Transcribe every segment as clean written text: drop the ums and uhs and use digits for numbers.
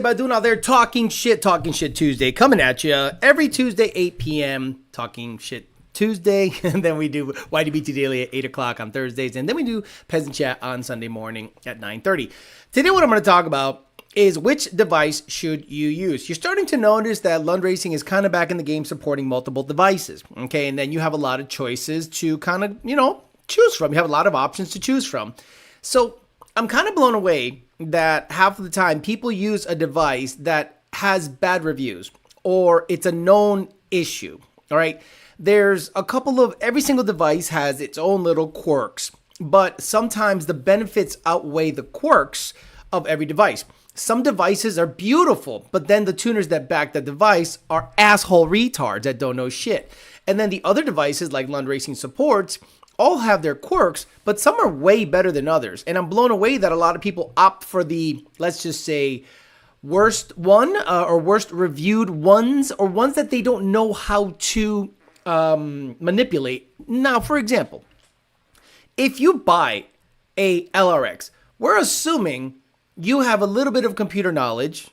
By doing out there talking shit Tuesday, coming at you every Tuesday 8 p.m. talking shit Tuesday, and then we do YDBT Daily at 8 o'clock on Thursdays, and then we do Peasant Chat on Sunday morning at 9:30. Today what I'm going to talk about is which device should you use. You're starting to notice that Lund Racing is kind of back in the game supporting multiple devices, okay, and then you have a lot of choices to kind of, choose from. You have a lot of options to choose from. So I'm kind of blown away that half of the time people use a device that has bad reviews or it's a known issue. All right. There's a couple of, every single device has its own little quirks, but sometimes the benefits outweigh the quirks of every device. Some devices are beautiful, but then the tuners that back the device are asshole retards that don't know shit. And then the other devices like Lund Racing Supports all have their quirks, but some are way better than others. And I'm blown away that a lot of people opt for the, let's just say, worst one or worst reviewed ones, or ones that they don't know how to manipulate. Now, for example, if you buy a LRX, we're assuming you have a little bit of computer knowledge.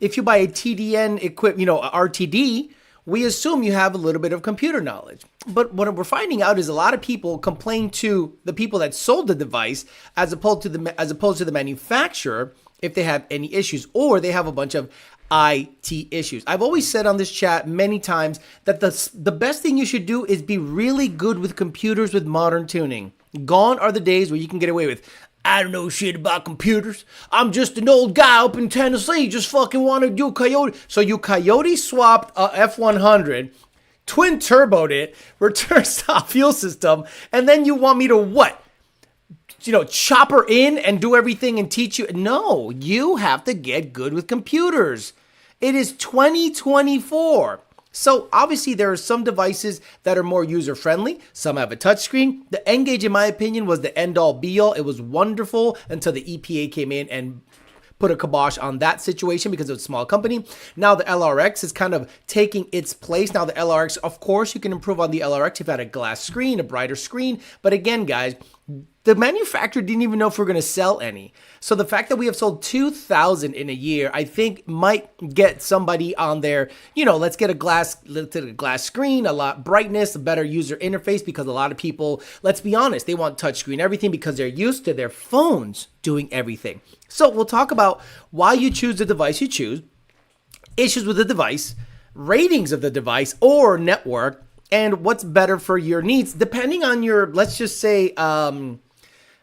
If you buy a TDN RTD, we assume you have a little bit of computer knowledge. But what we're finding out is a lot of people complain to the people that sold the device as opposed to the manufacturer if they have any issues, or they have a bunch of IT issues. I've always said on this chat many times that the best thing you should do is be really good with computers with modern tuning. Gone are the days where you can get away with, I don't know shit about computers. I'm just an old guy up in Tennessee. Just fucking want to do Coyote. So you Coyote swapped a F100, twin turboed it, return stop fuel system, and then you want me to what? Chop her in and do everything and teach you? No, you have to get good with computers. It is 2024. So obviously there are some devices that are more user-friendly. Some have a touchscreen. The N-Gage, in my opinion, was the end-all be-all. It was wonderful until the EPA came in and put a kibosh on that situation because it was a small company. Now the LRX is kind of taking its place. Now the LRX, of course, you can improve on the LRX if you had a glass screen, a brighter screen. But again, guys, the manufacturer didn't even know if we're going to sell any. So the fact that we have sold 2,000 in a year, I think might get somebody on there. Let's get a glass screen, a lot brightness, a better user interface, because a lot of people, let's be honest, they want touchscreen everything because they're used to their phones doing everything. So we'll talk about why you choose the device you choose, issues with the device, ratings of the device or network, and what's better for your needs, depending on your, let's just say,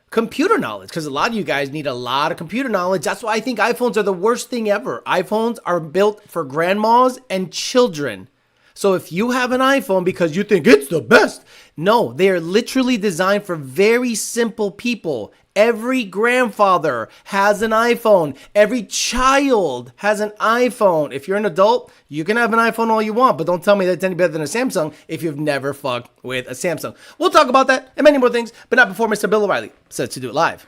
computer knowledge, because a lot of you guys need a lot of computer knowledge. That's why I think iPhones are the worst thing ever. iPhones are built for grandmas and children. So if you have an iPhone because you think it's the best, no, they are literally designed for very simple people. Every grandfather has an iPhone. Every child has an iPhone. If you're an adult, you can have an iPhone all you want, but don't tell me that's any better than a Samsung if you've never fucked with a Samsung. We'll talk about that and many more things, but not before Mr. Bill O'Reilly says to do it live.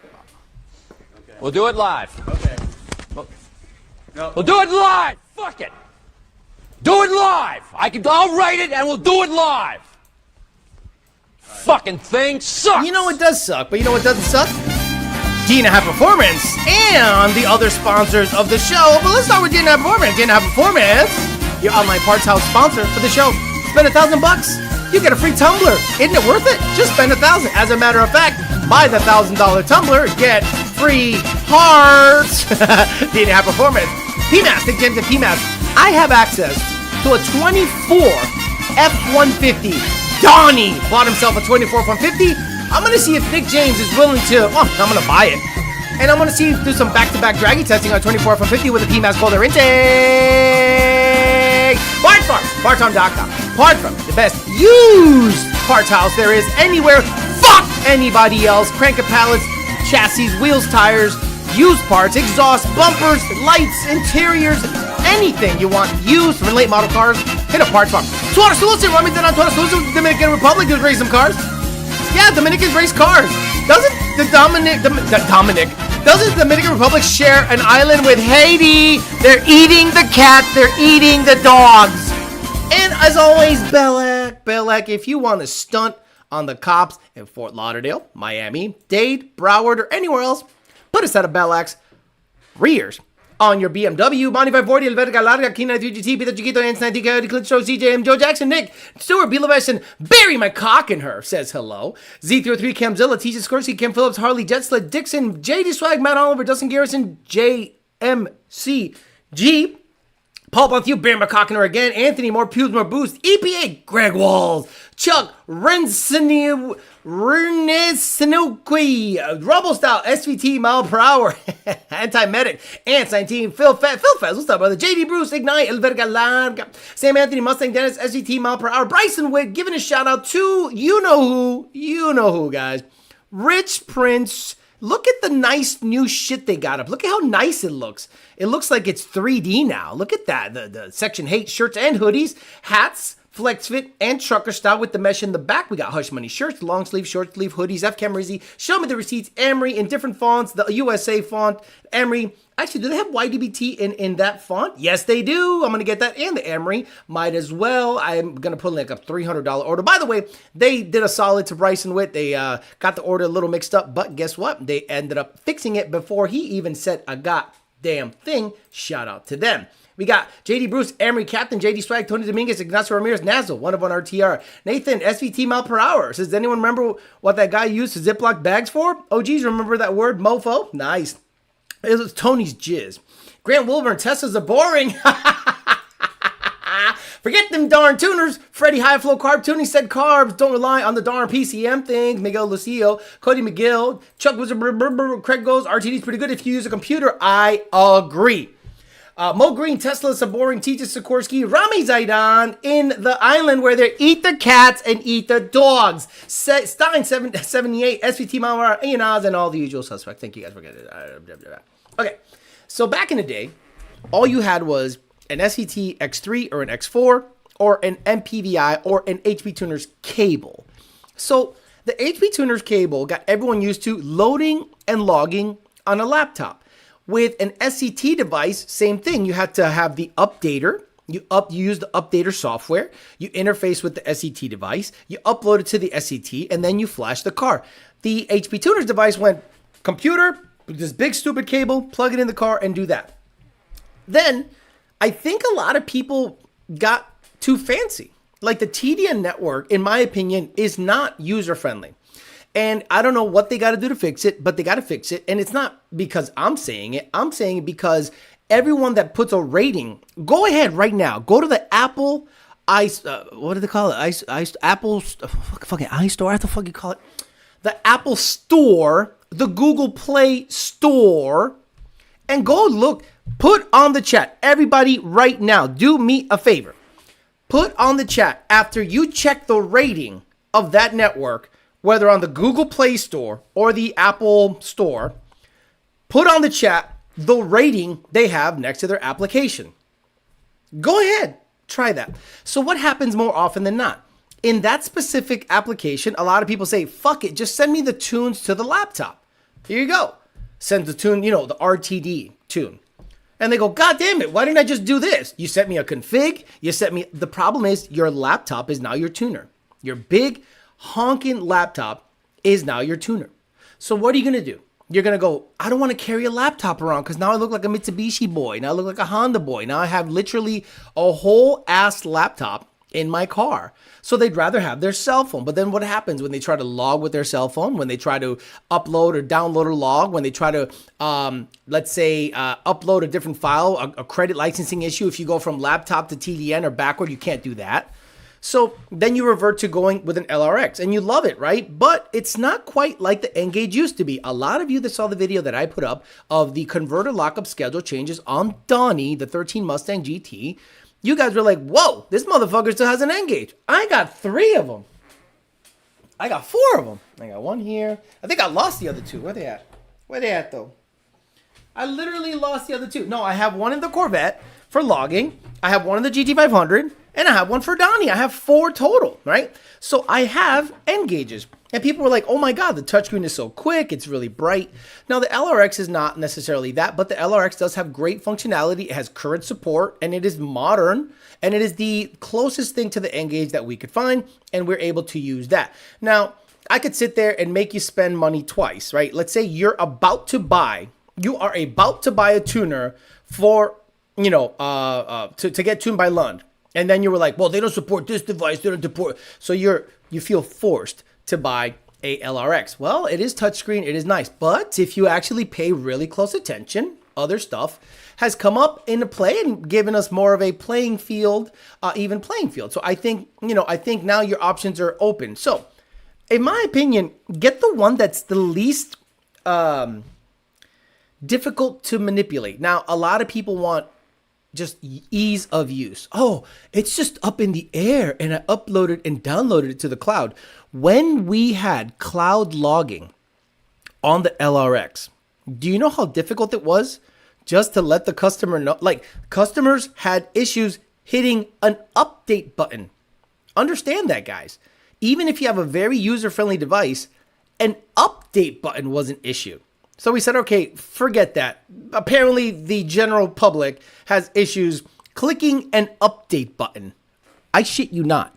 Okay. We'll do it live. Okay. We'll do it live. Fuck it. Do it live. I'll write it and we'll do it live. Fucking thing sucks. It does suck, but you know what doesn't suck? D&H Performance and the other sponsors of the show. But let's start with D&H Performance. D&H Performance, your online parts house sponsor for the show. Spend $1,000, you get a free tumbler. Isn't it worth it? Just spend $1,000. As a matter of fact, buy the $1,000 tumbler, get free parts. D&H Performance, PMAS, Nick James and PMAS. I have access to a 24 F-150. Donnie bought himself a 24 F-150. I'm going to see if Nick James is willing to, I'm going to buy it. And I'm going to see, do some back-to-back draggy testing on 24 F-150 with a PMAS folder intake. Part Farm, partfarm.com. Part Farm, the best used parts house there is anywhere. Fuck anybody else. Cranking pallets, chassis, wheels, tires, used parts, exhaust, bumpers, lights, interiors, anything you want used for late model cars. Hit a Parts Farm. Tuater Solution, Remington on Tuater Solution, Dominican Republic, just race some cars. Yeah, Dominicans race cars. Doesn't the Dominican Republic share an island with Haiti? They're eating the cat, they're eating the dogs. And as always, Bellac, if you want to stunt on the cops in Fort Lauderdale, Miami, Dade, Broward, or anywhere else, put a set of Bellac's rears on your BMW. Bonnie 540, Helvetica Larga, Key 93 GT, Peter Chiquito, Ants 90, Coyote, Clitstro, CJM, Joe Jackson, Nick, Stuart, Bealavesh, and Bury My Cock in Her says hello. Z03, Camzilla, TJ Skorsky, Kim Phillips, Harley, Jetsled, Dixon, JD Swag, Matt Oliver, Dustin Garrison, JMCG, Paul Bartholomew, Bury My Cock in Her again, Anthony, More Pews, More Boost, EPA, Greg Walls, Chuck, Rensinuqui, Rubble Style, SVT, Mile Per Hour, Anti-Medic, Ants 19, Phil Fest, what's up, brother? JD Bruce, Ignite, Elverga Larga, Sam Anthony, Mustang Dennis, SVT, Mile Per Hour, Bryson Wick, giving a shout out to you know who, guys. Rich Prince. Look at the nice new shit they got up. Look at how nice it looks. It looks like it's 3D now. Look at that. The Section Hate shirts and hoodies, hats, flex fit, and trucker style with the mesh in the back. We got Hush Money shirts, long sleeve, short sleeve hoodies, F Camrizzi. Show me the receipts. Emery in different fonts. The USA font. Emery. Actually, do they have YDBT in that font? Yes, they do. I'm going to get that and the Emery. Might as well. I'm going to put like a $300 order. By the way, they did a solid to Bryson Witt. They got the order a little mixed up, but guess what? They ended up fixing it before he even said a goddamn thing. Shout out to them. We got JD Bruce, Emery, Captain, JD Swag, Tony Dominguez, Ignacio Ramirez, Nazzle, 101 RTR. Nathan, SVT Mile Per Hour. Says, does anyone remember what that guy used to Ziploc bags for? Oh, geez, remember that word, mofo? Nice. It was Tony's jizz. Grant Wilburn, Teslas are boring. Forget them darn tuners. Freddie High Flow Carb Tuning said carbs. Don't rely on the darn PCM things. Miguel Lucio, Cody McGill, Chuck Wizard, Craig goes, RTD's pretty good if you use a computer. I agree. Mo Green, Tesla, Boring, Teacher Sikorsky, Rami Zaidan in the island where they eat the cats and eat the dogs. Stein 78, SVT Malware, A&Oz, and all the usual suspects. Thank you guys for getting it. Okay, so back in the day, all you had was an SVT X3 or an X4 or an MPVI or an HP Tuners cable. So the HP Tuners cable got everyone used to loading and logging on a laptop. With an SCT device, same thing. You had to have the updater. You use the updater software. You interface with the SCT device. You upload it to the SCT, and then you flash the car. The HP Tuners device went computer, this big stupid cable, plug it in the car, and do that. Then, I think a lot of people got too fancy. Like the TDN network, in my opinion, is not user-friendly. And I don't know what they got to do to fix it, but they got to fix it. And it's not because I'm saying it. I'm saying it because everyone that puts a rating, go ahead right now. Go to the Apple what do they call it? Apple fucking iStore. What the fuck you call it? The Apple Store, the Google Play Store, and go look. Put on the chat, everybody, right now. Do me a favor. Put on the chat after you check the rating of that network, whether on the Google Play Store or the Apple Store, put on the chat the rating they have next to their application. Go ahead, try that. So what happens more often than not? In that specific application, a lot of people say, fuck it, just send me the tunes to the laptop. Here you go. Send the tune, the RTD tune. And they go, God damn it, why didn't I just do this? You sent me a config, the problem is your laptop is now your tuner. Your big honking laptop is now your tuner. So what are you going to do? You're going to go, I don't want to carry a laptop around because now I look like a Mitsubishi boy. Now I look like a Honda boy. Now I have literally a whole ass laptop in my car. So they'd rather have their cell phone. But then what happens when they try to log with their cell phone, when they try to upload or download or log, when they try to, let's say, upload a different file, a credit licensing issue. If you go from laptop to TDN or backward, you can't do that. So then you revert to going with an LRX and you love it, right? But it's not quite like the N-Gage used to be. A lot of you that saw the video that I put up of the converter lockup schedule changes on Donnie, the 13 Mustang GT, you guys were like, whoa, this motherfucker still has an N-Gage. I got 3 of them. I got 4 of them. I got one here. I think I lost the other 2. Where they at? Where they at, though? I literally lost the other 2. No, I have one in the Corvette for logging. I have one in the GT500. And I have one for Donnie. I have 4 total, right? So I have N-Gages. And people were like, oh my God, the touchscreen is so quick. It's really bright. Now, the LRX is not necessarily that, but the LRX does have great functionality. It has current support, and it is modern. And it is the closest thing to the N-Gage that we could find, and we're able to use that. Now, I could sit there and make you spend money twice, right? Let's say you're about to buy you are about to buy a tuner for, to get tuned by Lund. And then you were like, well, they don't support this device. They don't support. So you feel forced to buy a LRX. Well, it is touchscreen. It is nice. But if you actually pay really close attention, other stuff has come up into play and given us more of a playing field, even playing field. So I think now your options are open. So in my opinion, get the one that's the least difficult to manipulate. Now, a lot of people want just ease of use. Oh, it's just up in the air and I uploaded and downloaded it to the cloud. When we had cloud logging on the LRX, do you know how difficult it was just to let the customer know? Like, customers had issues hitting an update button. Understand that, guys. Even if you have a very user-friendly device, an update button was an issue. So we said, okay, forget that. Apparently, the general public has issues clicking an update button. I shit you not.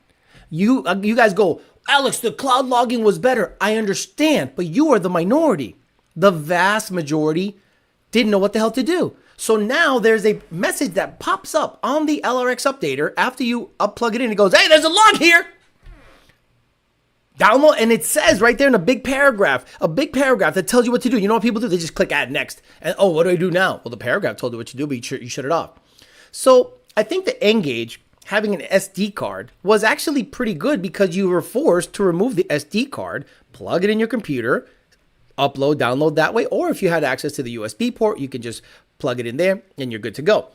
You guys go, Alex, the cloud logging was better. I understand, but you are the minority. The vast majority didn't know what the hell to do. So now there's a message that pops up on the LRX updater after you plug it in. It goes, hey, there's a log here. Download, and it says right there in a big paragraph that tells you what to do. You know what people do? They just click add next. And oh, what do I do now? Well, the paragraph told you what to do, but you shut it off. So I think the N-Gage, having an SD card, was actually pretty good because you were forced to remove the SD card, plug it in your computer, upload, download that way. Or if you had access to the USB port, you can just plug it in there and you're good to go.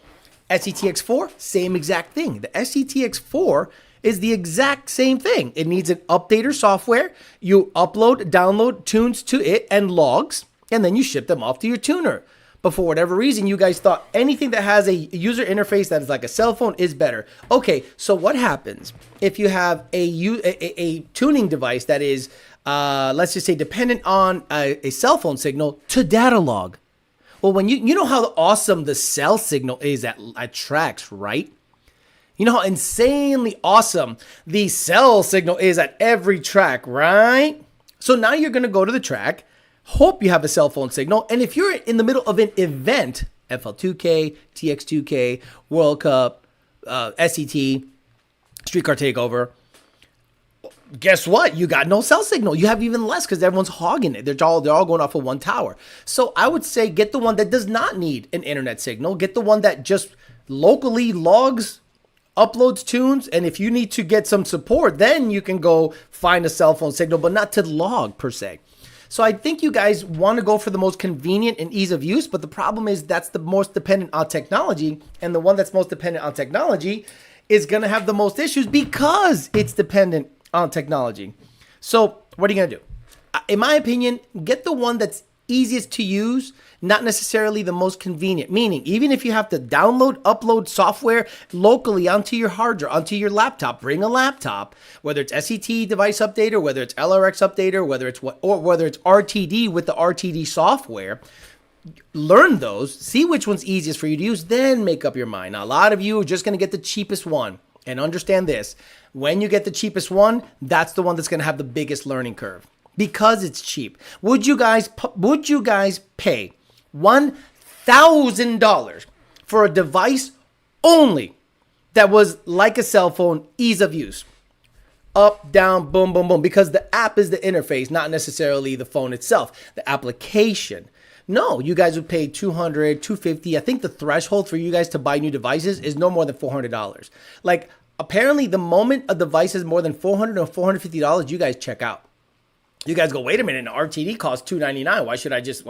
SCTX4, same exact thing. The SCTX4 is the exact same thing. It needs an updater software. You upload, download tunes to it and logs, and then you ship them off to your tuner. But for whatever reason, you guys thought anything that has a user interface that is like a cell phone is better. Okay, so what happens if you have a tuning device that is, let's just say, dependent on a cell phone signal to data log? Well, when you know how awesome the cell signal is at tracks, right? You know how insanely awesome the cell signal is at every track, right? So now you're going to go to the track, hope you have a cell phone signal, and if you're in the middle of an event, FL2K, TX2K, World Cup, SET, Streetcar Takeover, guess what? You got no cell signal. You have even less because everyone's hogging it. They're all going off of one tower. So I would say get the one that does not need an internet signal. Get the one that just locally logs, uploads tunes, and if you need to get some support, then you can go find a cell phone signal, but not to log per se. So I think you guys want to go for the most convenient and ease of use, but the problem is that's the most dependent on technology, and the one that's most dependent on technology is going to have the most issues because it's dependent on technology. So what are you going to do? In my opinion, get the one that's easiest to use, not necessarily the most convenient. Meaning, even if you have to download, upload software locally onto your hard drive, onto your laptop, bring a laptop, whether it's SET device updater, whether it's LRX updater, whether it's RTD with the RTD software. Learn those, see which one's easiest for you to use, then make up your mind. Now, a lot of you are just going to get the cheapest one. And understand this, when you get the cheapest one, that's the one that's going to have the biggest learning curve because it's cheap. Would you guys pay $1,000 for a device only that was like a cell phone, ease of use? Up, down, boom, boom, boom. Because the app is the interface, not necessarily the phone itself, the application. No, you guys would pay $200, $250. I think the threshold for you guys to buy new devices is no more than $400. Like, apparently, the moment a device is more than $400 or $450, you guys check out. You guys go, wait a minute, an RTD costs $299. Why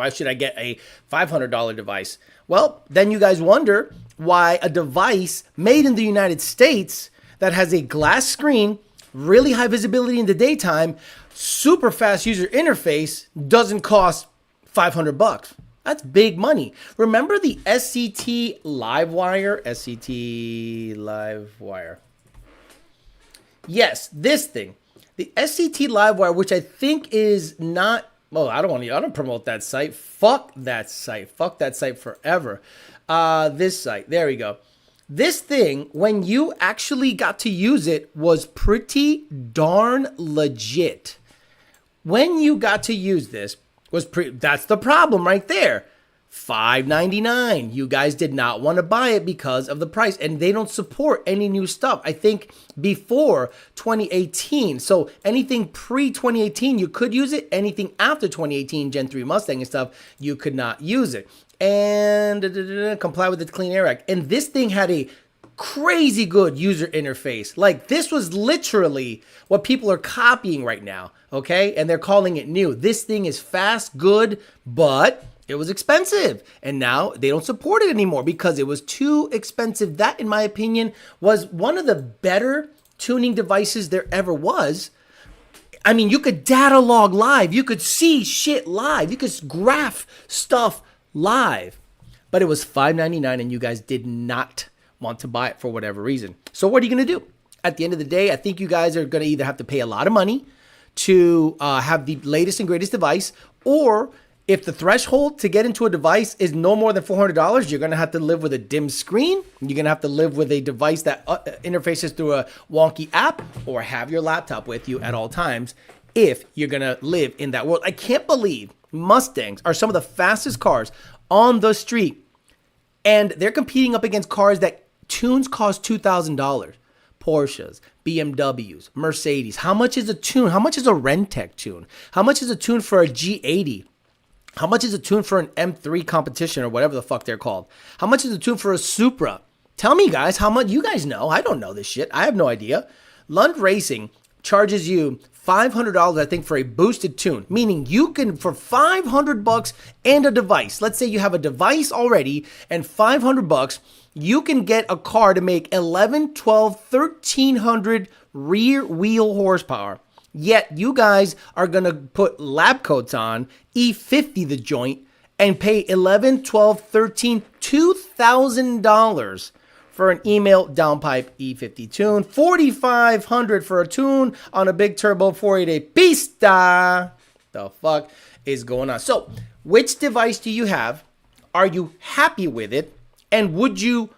should I get a $500 device? Well, then you guys wonder why a device made in the United States that has a glass screen, really high visibility in the daytime, super fast user interface doesn't cost $500. That's big money. Remember the SCT Livewire? SCT Livewire. Yes, this thing. The SCT Livewire, which I think is not, I don't promote that site. Fuck that site. Fuck that site forever. This site. There we go. This thing, when you actually got to use it, was pretty darn legit. When you got to use this, that's the problem right there. $599. You guys did not want to buy it because of the price, and they don't support any new stuff. I think before 2018. So anything pre-2018, you could use it. Anything after 2018, Gen 3 Mustang and stuff, you could not use it. And comply with the Clean Air Act. And this thing had a crazy good user interface. Like, this was literally what people are copying right now, okay? And they're calling it new. This thing is fast, good, but it was expensive. And now they don't support it anymore because it was too expensive. That, in my opinion, was one of the better tuning devices there ever was. I mean, you could data log live. You could see shit live. You could graph stuff live. But it was $599 and you guys did not want to buy it for whatever reason. So what are you going to do? At the end of the day, I think you guys are going to either have to pay a lot of money to have the latest and greatest device, or if the threshold to get into a device is no more than $400, you're going to have to live with a dim screen. You're going to have to live with a device that interfaces through a wonky app, or have your laptop with you at all times if you're going to live in that world. I can't believe Mustangs are some of the fastest cars on the street, and they're competing up against cars that tunes cost $2,000. Porsches, BMWs, Mercedes. How much is a tune? How much is a Rentec tune? How much is a tune for a G80? How much is a tune for an M3 competition or whatever the fuck they're called? How much is a tune for a Supra? Tell me, guys, how much? You guys know. I don't know this shit. I have no idea. Lund Racing charges you $500, I think, for a boosted tune, meaning you can, for $500 and a device. Let's say you have a device already and $500, you can get a car to make 11, 12, 1300 rear wheel horsepower. Yet you guys are going to put lab coats on, E50 the joint, and pay 11, 12, 13, $2,000 for an email downpipe E50 tune, $4,500 for a tune on a big turbo 488 Pista. The fuck is going on? So, which device do you have? Are you happy with it? And would you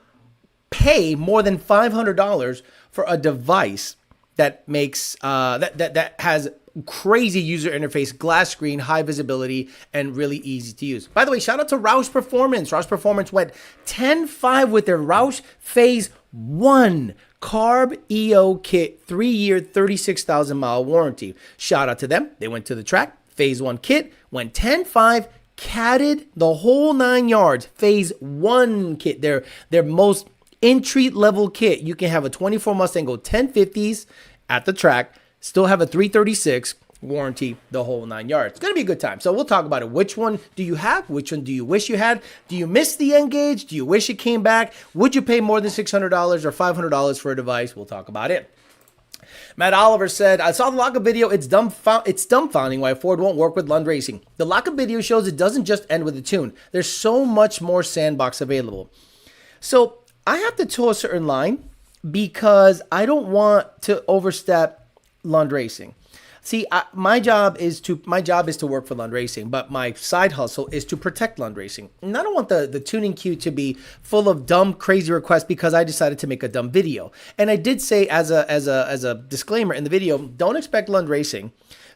pay more than $500 for a device that makes that has crazy user interface, glass screen, high visibility, and really easy to use? By the way, shout out to Roush Performance. Roush Performance went 10.5 with their Roush Phase 1 Carb EO kit, 3-year, 36,000 mile warranty. Shout out to them. They went to the track. Phase 1 kit went 10.5, catted the whole 9 yards. Phase 1 kit, their most entry level kit. You can have a 24 Mustang go 1050s at the track, still have a 336 warranty, the whole 9 yards. It's going to be a good time. So we'll talk about it. Which one do you have? Which one do you wish you had? Do you miss the N-Gauge? Do you wish it came back? Would you pay more than $600 or $500 for a device? We'll talk about it. Matt Oliver said, I saw the lockup video. It's dumbfounding why Ford won't work with Lund Racing. The lockup video shows it doesn't just end with a tune. There's so much more sandbox available. So I have to toe a certain line because I don't want to overstep Lund Racing. See, my job is to work for Lund Racing, but my side hustle is to protect Lund Racing. And I don't want the tuning queue to be full of dumb, crazy requests because I decided to make a dumb video. And I did say as a disclaimer in the video, don't expect Lund Racing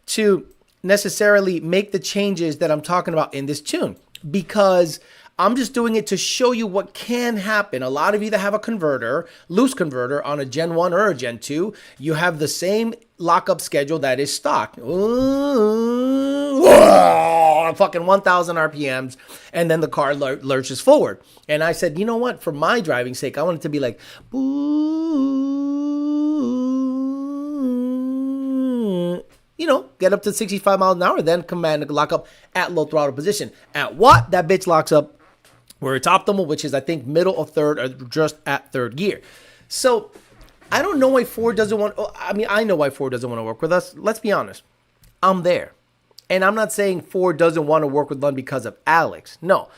to necessarily make the changes that I'm talking about in this tune, because I'm just doing it to show you what can happen. A lot of you that have a converter, loose converter on a Gen 1 or a Gen 2, you have the same lockup schedule that is stock. Fucking 1,000 RPMs, and then the car lurches forward. And I said, you know what? For my driving sake, I want it to be like, get up to 65 miles an hour, then command to lock up at low throttle position. At what? That bitch locks up where it's optimal, which is, I think, middle of third or just at third gear. So I don't know why Ford doesn't want, I know why Ford doesn't want to work with us. Let's be honest. I'm there. And I'm not saying Ford doesn't want to work with Lund because of Alex. No.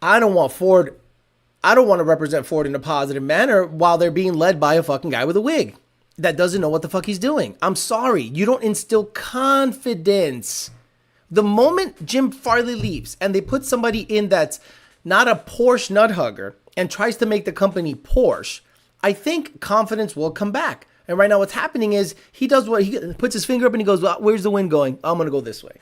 I don't want to represent Ford in a positive manner while they're being led by a fucking guy with a wig that doesn't know what the fuck he's doing. I'm sorry. You don't instill confidence. The moment Jim Farley leaves and they put somebody in that's not a Porsche nut hugger and tries to make the company Porsche, I think confidence will come back. And right now what's happening is he puts his finger up and he goes, well, where's the wind going? I'm going to go this way.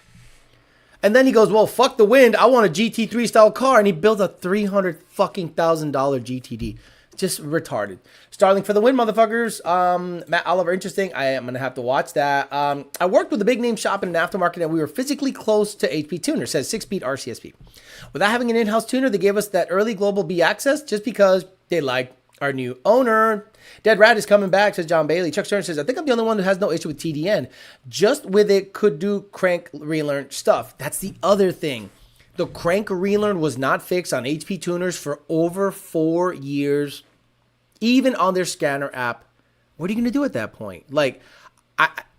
And then he goes, well, fuck the wind. I want a GT3 style car. And he built a $300,000 GTD. Just retarded. Starling for the win, motherfuckers. Matt Oliver, interesting. I am going to have to watch that. I worked with a big name shop in an aftermarket, and we were physically close to HP Tuner, says 6-speed RCSB. Without having an in-house tuner, they gave us that early Global B access just because they liked our new owner. Dead Rat is coming back, says John Bailey. Chuck Stern says, I think I'm the only one who has no issue with TDN. Just with it could do crank relearn stuff. That's the other thing. The crank relearn was not fixed on HP tuners for over 4 years. Even on their scanner app, what are you going to do at that point? Like,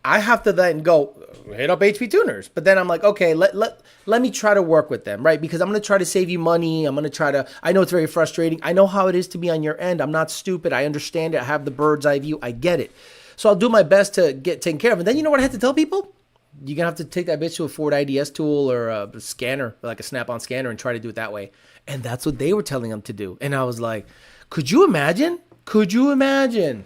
I have to then go hit up HP tuners. But then I'm like, okay, let me try to work with them, right? Because I'm going to try to save you money. I'm going to try to, I know it's very frustrating. I know how it is to be on your end. I'm not stupid. I understand it. I have the bird's eye view. I get it. So I'll do my best to get taken care of. And then you know what I have to tell people? You're going to have to take that bitch to a Ford IDS tool or a scanner, like a snap-on scanner, and try to do it that way. And that's what they were telling them to do. And I was like, could you imagine? Could you imagine?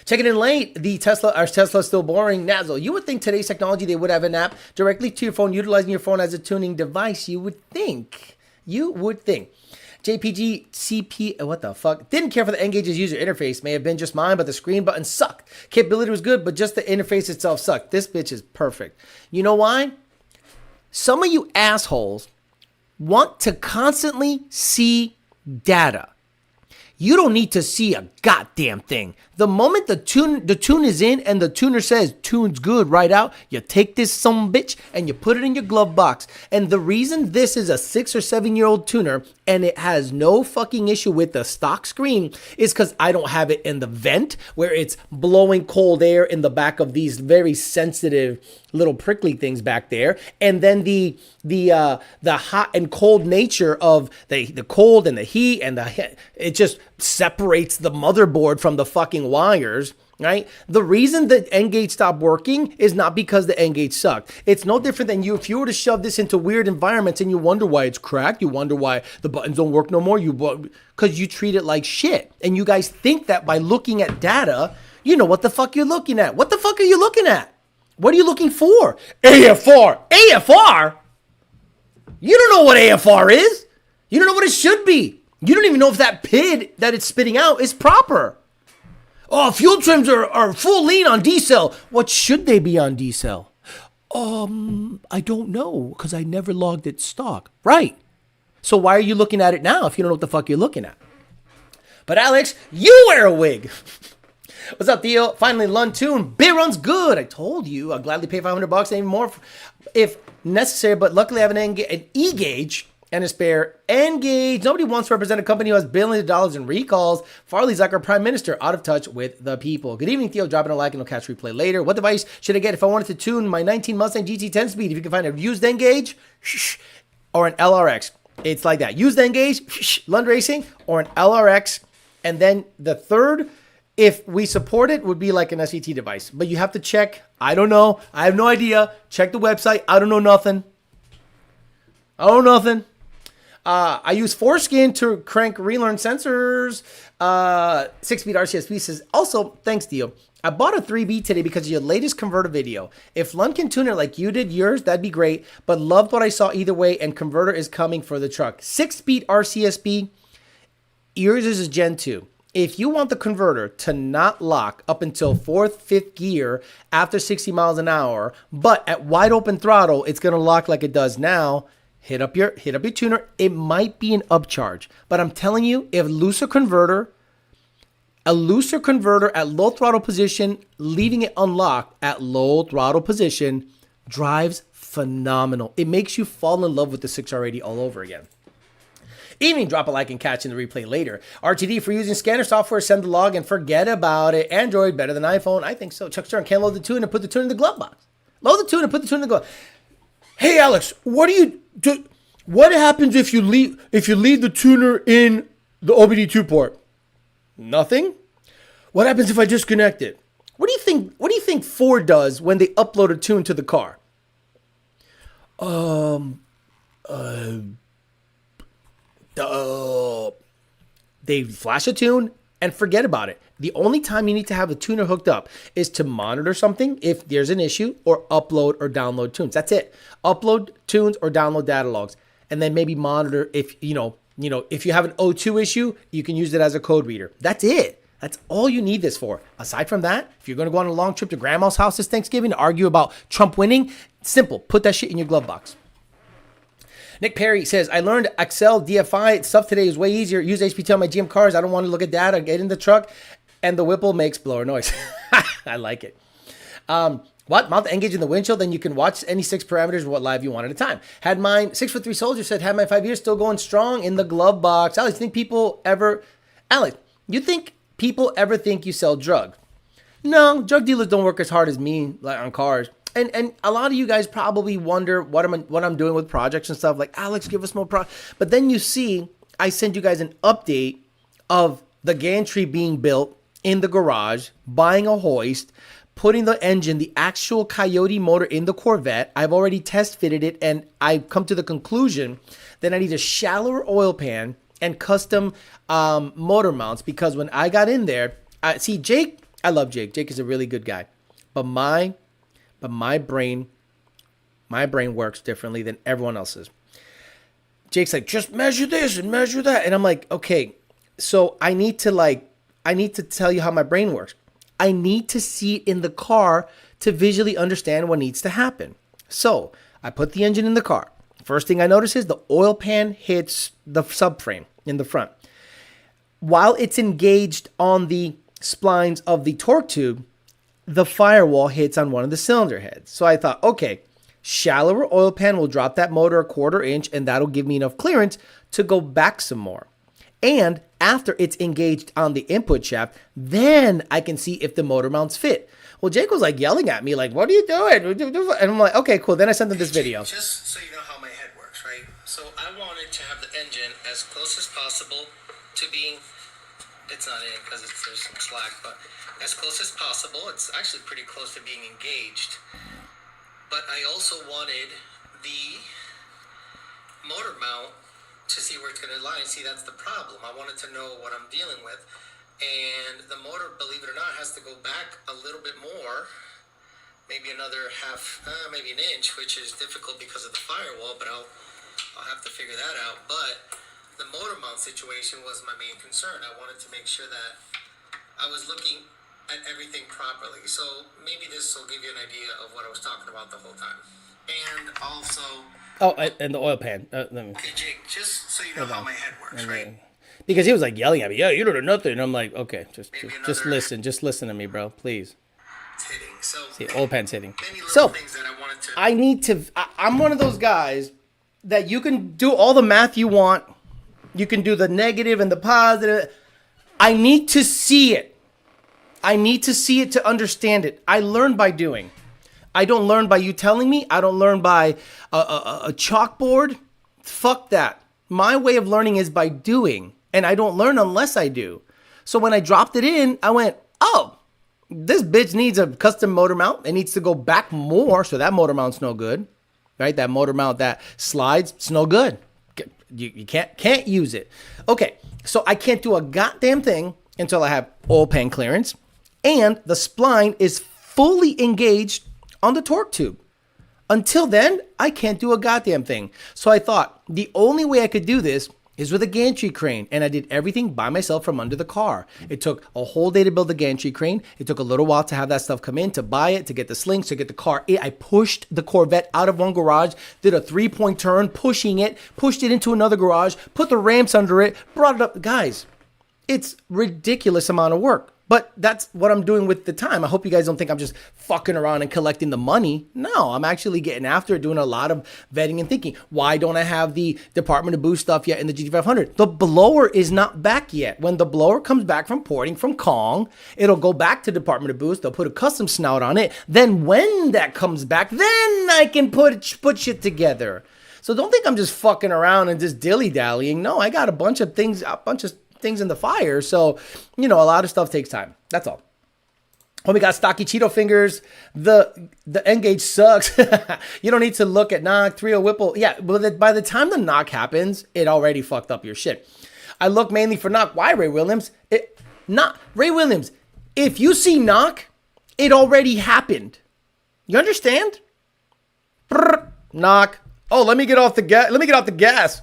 Checking in late, our Tesla is still boring. Nazzle, you would think today's technology, they would have an app directly to your phone, utilizing your phone as a tuning device. You would think. JPG CP, what the fuck? Didn't care for the Engage's user interface. May have been just mine, but the screen button sucked. Capability was good, but just the interface itself sucked. This bitch is perfect. You know why? Some of you assholes want to constantly see data. You don't need to see a goddamn thing. The moment the tune is in and the tuner says tune's good right out, you take this sumbitch and you put it in your glove box. And the reason this is a 6 or 7 year old tuner and it has no fucking issue with the stock screen is because I don't have it in the vent where it's blowing cold air in the back of these very sensitive little prickly things back there. And then the hot and cold nature of the cold and the heat and it just separates the motherboard from the fucking wires, right? The reason the N-Gage stopped working is not because the N-Gage sucked. It's no different than if you were to shove this into weird environments and you wonder why it's cracked, you wonder why the buttons don't work no more, because you treat it like shit. And you guys think that by looking at data, you know what the fuck you're looking at. What the fuck are you looking at? What are you looking for? AFR! AFR? You don't know what AFR is. You don't know what it should be. You don't even know if that PID that it's spitting out is proper. Oh, fuel trims are full lean on D-cell. What should they be on D-cell? I don't know because I never logged its stock. Right. So why are you looking at it now if you don't know what the fuck you're looking at? But Alex, you wear a wig. What's up, Theo? Finally, Lun Tune. Bit runs good. I told you. I'll gladly pay $500 and even more if necessary. But luckily, I have an E-Gauge and a spare N-Gauge. Nobody wants to represent a company who has billions of dollars in recalls. Farley's like our prime minister, out of touch with the people. Good evening, Theo. Dropping a like and we'll catch replay later. What device should I get if I wanted to tune my 19 Mustang GT 10 speed? If you can find a used N-Gauge or an LRX. It's like that. Used N-Gauge, Lund Racing, or an LRX. And then the third, if we support it, would be like an SET device. But you have to check. I don't know. I have no idea. Check the website. I don't know nothing. I use foreskin to crank relearn sensors. 6-speed RCSB says, also, thanks, Theo. I bought a 3B today because of your latest converter video. If Lund can tune it like you did yours, that'd be great. But loved what I saw either way, and converter is coming for the truck. 6-speed RCSB, yours is a Gen 2. If you want the converter to not lock up until 4th, 5th gear after 60 miles an hour, but at wide open throttle, it's going to lock like it does now, hit up your tuner. It might be an upcharge, but I'm telling you, if a looser converter at low throttle position, leaving it unlocked at low throttle position, drives phenomenal. It makes you fall in love with the 6R80 all over again. Evening, drop a like and catch in the replay later. RTD for using scanner software, send the log and forget about it. Android better than iPhone? I think so. Chuck Stern can't load the tune and put the tune in the glove box. Load the tune and put the tune in the glove. Hey Alex, what do you do? What happens if you leave the tuner in the OBD2 port? Nothing. What happens if I disconnect it? What do you think Ford does when they upload a tune to the car? They flash a tune and forget about it. The only time you need to have a tuner hooked up is to monitor something if there's an issue, or upload or download tunes. That's it. Upload tunes or download data logs, and then maybe monitor if if you have an O2 issue, you can use it as a code reader. That's it. That's all you need this for. Aside from that, if you're going to go on a long trip to grandma's house this Thanksgiving to argue about Trump winning, simple. Put that shit in your glove box. Nick Perry says, I learned Excel DFI stuff today is way easier. Use HPT on my GM cars. I don't want to look at data. Get in the truck, and the Whipple makes blower noise. I like it. Mount the N-Gauge in the windshield, then you can watch any 6 parameters what live you want at a time. Had mine, 6'3" soldier said, had my 5 years still going strong in the glove box. Alex, you think people ever think you sell drugs? No, drug dealers don't work as hard as me on cars. And a lot of you guys probably wonder what I'm doing with projects and stuff. Like, Alex, give us more But then you see, I send you guys an update of the gantry being built in the garage, buying a hoist, putting the engine, the actual Coyote motor in the Corvette. I've already test fitted it, and I've come to the conclusion that I need a shallower oil pan and custom motor mounts, because when I got in there, Jake, I love Jake. Jake is a really good guy, but my brain works differently than everyone else's. Jake's like, just measure this and measure that. And I'm like, okay, so I need to tell you how my brain works. I need to see it in the car to visually understand what needs to happen. So I put the engine in the car. First thing I notice is the oil pan hits the subframe in the front. While it's engaged on the splines of the torque tube, the firewall hits on one of the cylinder heads. So I thought, okay, shallower oil pan will drop that motor 1/4 inch, and that'll give me enough clearance to go back some more. And after it's engaged on the input shaft, then I can see if the motor mounts fit. Well, Jake was like yelling at me, like, what are you doing? And I'm like, okay, cool. Then I sent him this video. Just so you know how my head works, right? So I wanted to have the engine as close as possible to being, it's not in because there's some slack, but as close as possible. It's actually pretty close to being engaged. But I also wanted the motor mount to see where it's going to lie. And see, that's the problem. I wanted to know what I'm dealing with. And the motor, believe it or not, has to go back a little bit more, maybe another maybe an inch, which is difficult because of the firewall, but I'll have to figure that out. But the motor mount situation was my main concern. I wanted to make sure that I was looking at everything properly. So maybe this will give you an idea of what I was talking about the whole time. And also... Oh, and the oil pan. Okay, Jake, just so you know how my head works, right? Because he was like yelling at me, yeah, you don't know nothing. And I'm like, okay, just listen. Just listen to me, bro, please. It's hitting. So see, oil pan's hitting. So things that I wanted to... I'm one of those guys that you can do all the math you want. You can do the negative and the positive. I need to see it. I need to see it to understand it. I learn by doing. I don't learn by you telling me. I don't learn by a chalkboard. Fuck that. My way of learning is by doing. And I don't learn unless I do. So when I dropped it in, I went, oh, this bitch needs a custom motor mount. It needs to go back more. So that motor mount's no good. Right? That motor mount that slides, it's no good. You can't use it. Okay. So I can't do a goddamn thing until I have oil pan clearance. And the spline is fully engaged on the torque tube. Until then, I can't do a goddamn thing. So I thought the only way I could do this is with a gantry crane. And I did everything by myself from under the car. It took a whole day to build the gantry crane. It took a little while to have that stuff come in, to buy it, to get the slings, to get the car. I pushed the Corvette out of one garage, did a 3-point turn, pushed it into another garage, put the ramps under it, brought it up. Guys, it's ridiculous amount of work. But that's what I'm doing with the time. I hope you guys don't think I'm just fucking around and collecting the money. No, I'm actually getting after it, doing a lot of vetting and thinking. Why don't I have the Department of Boost stuff yet in the GT500? The blower is not back yet. When the blower comes back from porting from Kong, it'll go back to Department of Boost. They'll put a custom snout on it. Then when that comes back, then I can put shit together. So don't think I'm just fucking around and just dilly-dallying. No, I got a bunch of things in the fire. So, a lot of stuff takes time. That's all. Oh, we got stocky Cheeto fingers. The N-Gauge sucks. You don't need to look at knock, 3.0 Whipple. Yeah, but by the time the knock happens, it already fucked up your shit. I look mainly for knock. Why, Ray Williams? Not Ray Williams. If you see knock, it already happened. You understand? Brr, knock. Oh, let me get off the gas. Let me get off the gas.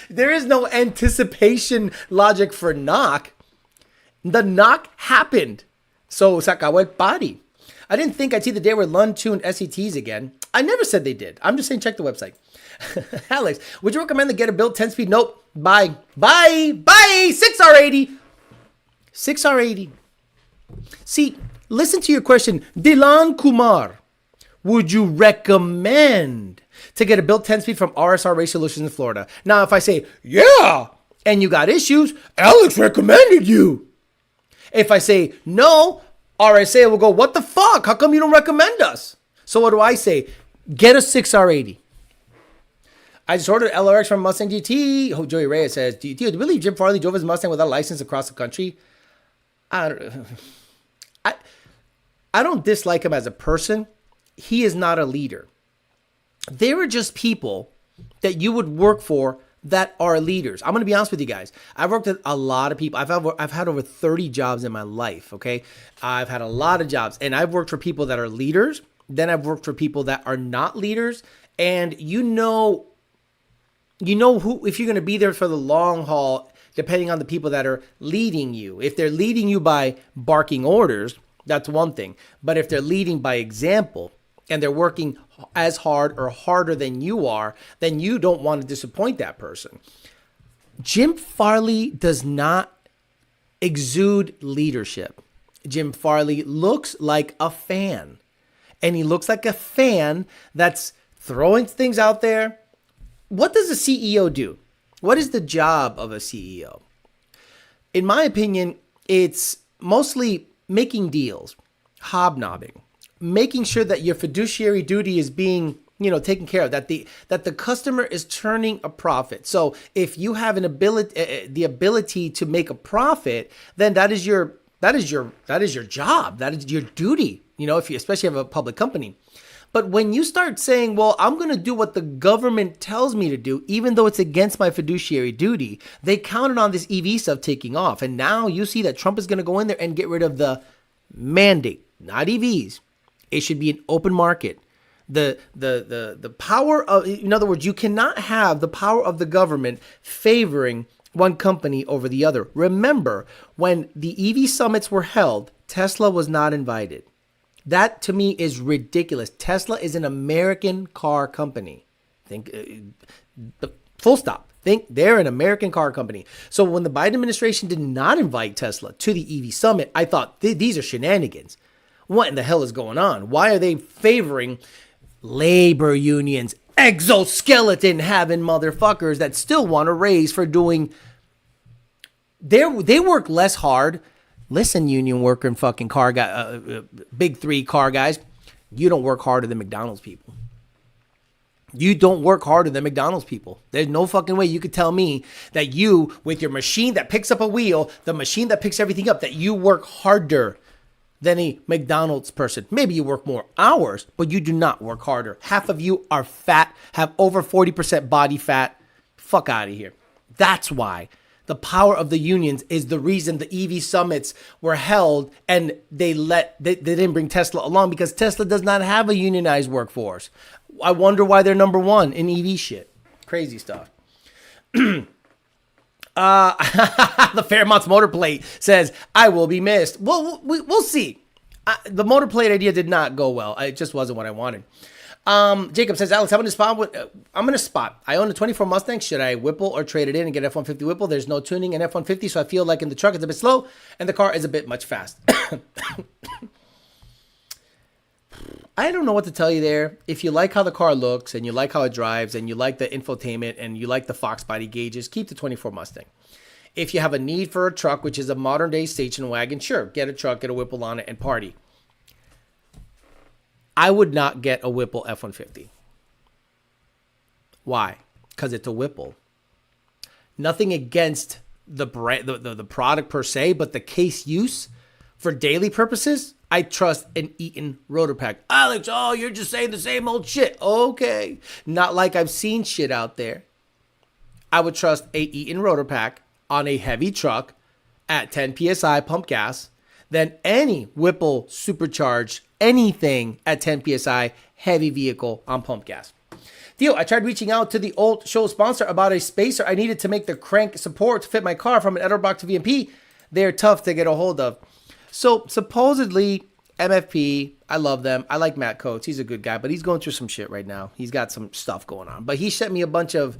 There is no anticipation logic for knock. The knock happened. So se acabó el party. I didn't think I'd see the day where Lun Tune SATs again. I never said they did. I'm just saying check the website. Alex, would you recommend to get a built 10-speed? Nope. Bye. 6R80. 6R80. See, listen to your question. Dilan Kumar, would you recommend to get a built 10-speed from RSR Race Solutions in Florida? Now, if I say, yeah, and you got issues, Alex recommended you. If I say, no, RSA will go, what the fuck? How come you don't recommend us? So what do I say? Get a 6R80. I just ordered LRX from Mustang GT. Oh, Joey Reyes says, do you believe Jim Farley drove his Mustang without a license across the country? I don't dislike him as a person. He is not a leader. There are just people that you would work for that are leaders. I'm going to be honest with you guys. I've worked with a lot of people. I've had over 30 jobs in my life, okay? I've had a lot of jobs, and I've worked for people that are leaders. Then I've worked for people that are not leaders, and you know who, if you're going to be there for the long haul, depending on the people that are leading you. If they're leading you by barking orders, that's one thing. But if they're leading by example and they're working as hard or harder than you are, then you don't want to disappoint that person. Jim Farley does not exude leadership. Jim Farley looks like a fan. And he looks like a fan that's throwing things out there. What does a CEO do? What is the job of a CEO? In my opinion, it's mostly making deals, hobnobbing, making sure that your fiduciary duty is being, taken care of, that the customer is turning a profit. So if you have the ability to make a profit, then that is your job. That is your duty. If you especially have a public company. But when you start saying, well, I'm going to do what the government tells me to do, even though it's against my fiduciary duty, they counted on this EV stuff taking off. And now you see that Trump is going to go in there and get rid of the mandate, not EVs. It should be an open market. The power of, in other words, you cannot have the power of the government favoring one company over the other. Remember, when the EV summits were held, Tesla was not invited. That to me is ridiculous. Tesla is an American car company. Full stop. Think they're an American car company. So when the Biden administration did not invite Tesla to the EV summit, I thought these are shenanigans. What in the hell is going on? Why are they favoring labor unions, exoskeleton having motherfuckers that still want to raise for doing? They work less hard. Listen, union worker and fucking car guy, big three car guys, you don't work harder than McDonald's people. You don't work harder than McDonald's people. There's no fucking way you could tell me that you, with your machine that picks up a wheel, the machine that picks everything up, that you work harder than a McDonald's person. Maybe you work more hours, but you do not work harder. Half of you are fat, have over 40% body fat. Fuck out of here. That's why. The power of the unions is the reason the EV summits were held, and they didn't bring Tesla along because Tesla does not have a unionized workforce. I wonder why they're number one in EV shit. Crazy stuff. The Fairmont's motor plate says, I will be missed. Well, we'll see. The motor plate idea did not go well. It just wasn't what I wanted. Jacob says, Alex, I'm going to spot. I own a 24 Mustang. Should I Whipple or trade it in and get F-150 Whipple? There's no tuning in F-150, so I feel like in the truck it's a bit slow and the car is a bit much fast. I don't know what to tell you there. If you like how the car looks and you like how it drives and you like the infotainment and you like the Fox body gauges, keep the 24 Mustang. If you have a need for a truck, which is a modern day station wagon, sure, get a truck, get a Whipple on it and party. I would not get a Whipple F-150. Why? Because it's a Whipple. Nothing against the brand, the product per se, but the case use for daily purposes, I trust an Eaton rotor pack. Alex, you're just saying the same old shit. Okay. Not like I've seen shit out there. I would trust a Eaton rotor pack on a heavy truck at 10 psi pump gas than any Whipple supercharged anything at 10 psi heavy vehicle on pump gas. Theo, I tried reaching out to the old show sponsor about a spacer I needed to make the crank support to fit my car from an Edelbrock to VMP. They're tough to get a hold of. So supposedly MFP, I love them. I like Matt Coates. He's a good guy, but he's going through some shit right now. He's got some stuff going on. But he sent me a bunch of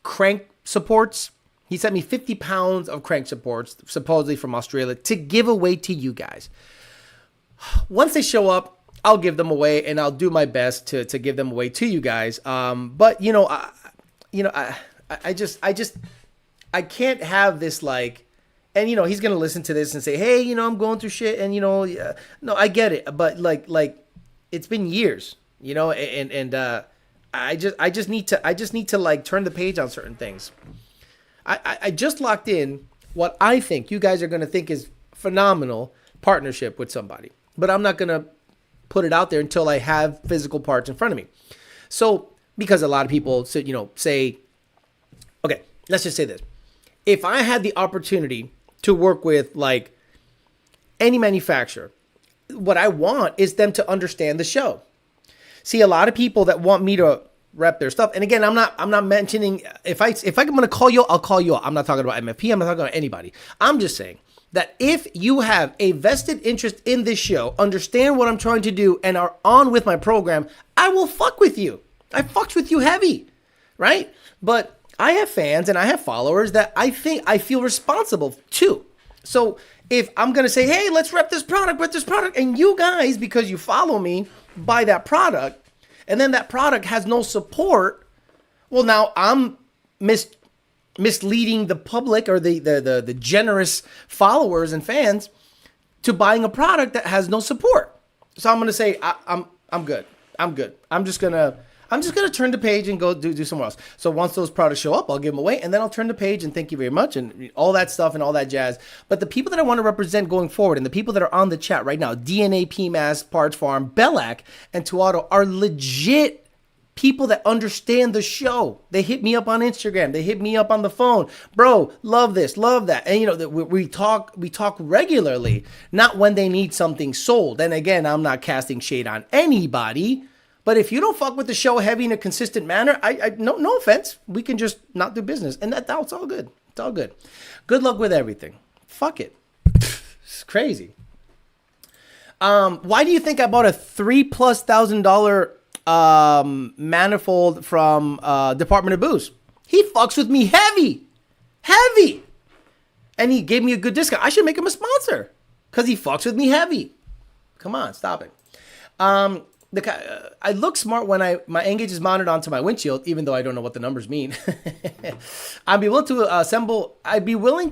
crank supports. He sent me 50 pounds of crank supports, supposedly from Australia, to give away to you guys. Once they show up, I'll give them away, and I'll do my best to give them away to you guys. But I can't have this like, and he's gonna listen to this and say, hey, I'm going through shit, and no, I get it, but like it's been years, and I just need to like turn the page on certain things. I just locked in what I think you guys are gonna think is phenomenal partnership with somebody, but I'm not gonna put it out there until I have physical parts in front of me. So, because a lot of people say, okay, let's just say this. If I had the opportunity to work with like any manufacturer, what I want is them to understand the show. See, a lot of people that want me to rep their stuff. And again, I'm not mentioning, if I'm going to call you, I'll call you out. I'm not talking about MFP. I'm not talking about anybody. I'm just saying that if you have a vested interest in this show, understand what I'm trying to do, and are on with my program, I will fuck with you. I fucked with you heavy, right? But I have fans and I have followers that I feel responsible to. So if I'm going to say, hey, let's rep this product, and you guys, because you follow me, buy that product, and then that product has no support, well, now I'm misleading the public or the generous followers and fans to buying a product that has no support. So I'm going to say, I'm good. I'm just going to turn the page and go do somewhere else. So once those products show up, I'll give them away, and then I'll turn the page and thank you very much and all that stuff and all that jazz. But the people that I want to represent going forward, and the people that are on the chat right now, DNA, PMAS, Parts Farm, Bellac, and Tuato, are legit people that understand the show. They hit me up on Instagram. They hit me up on the phone. Bro, love this, love that. And we talk regularly, not when they need something sold. And again, I'm not casting shade on anybody. But if you don't fuck with the show heavy in a consistent manner, no offense, we can just not do business. And that's all good. It's all good. Good luck with everything. Fuck it. It's crazy. Why do you think I bought a $3,000+ manifold from Department of Boost? He fucks with me heavy. And he gave me a good discount. I should make him a sponsor because he fucks with me heavy. Come on, stop it. I look smart when my N-gauge is mounted onto my windshield, even though I don't know what the numbers mean. I'd be willing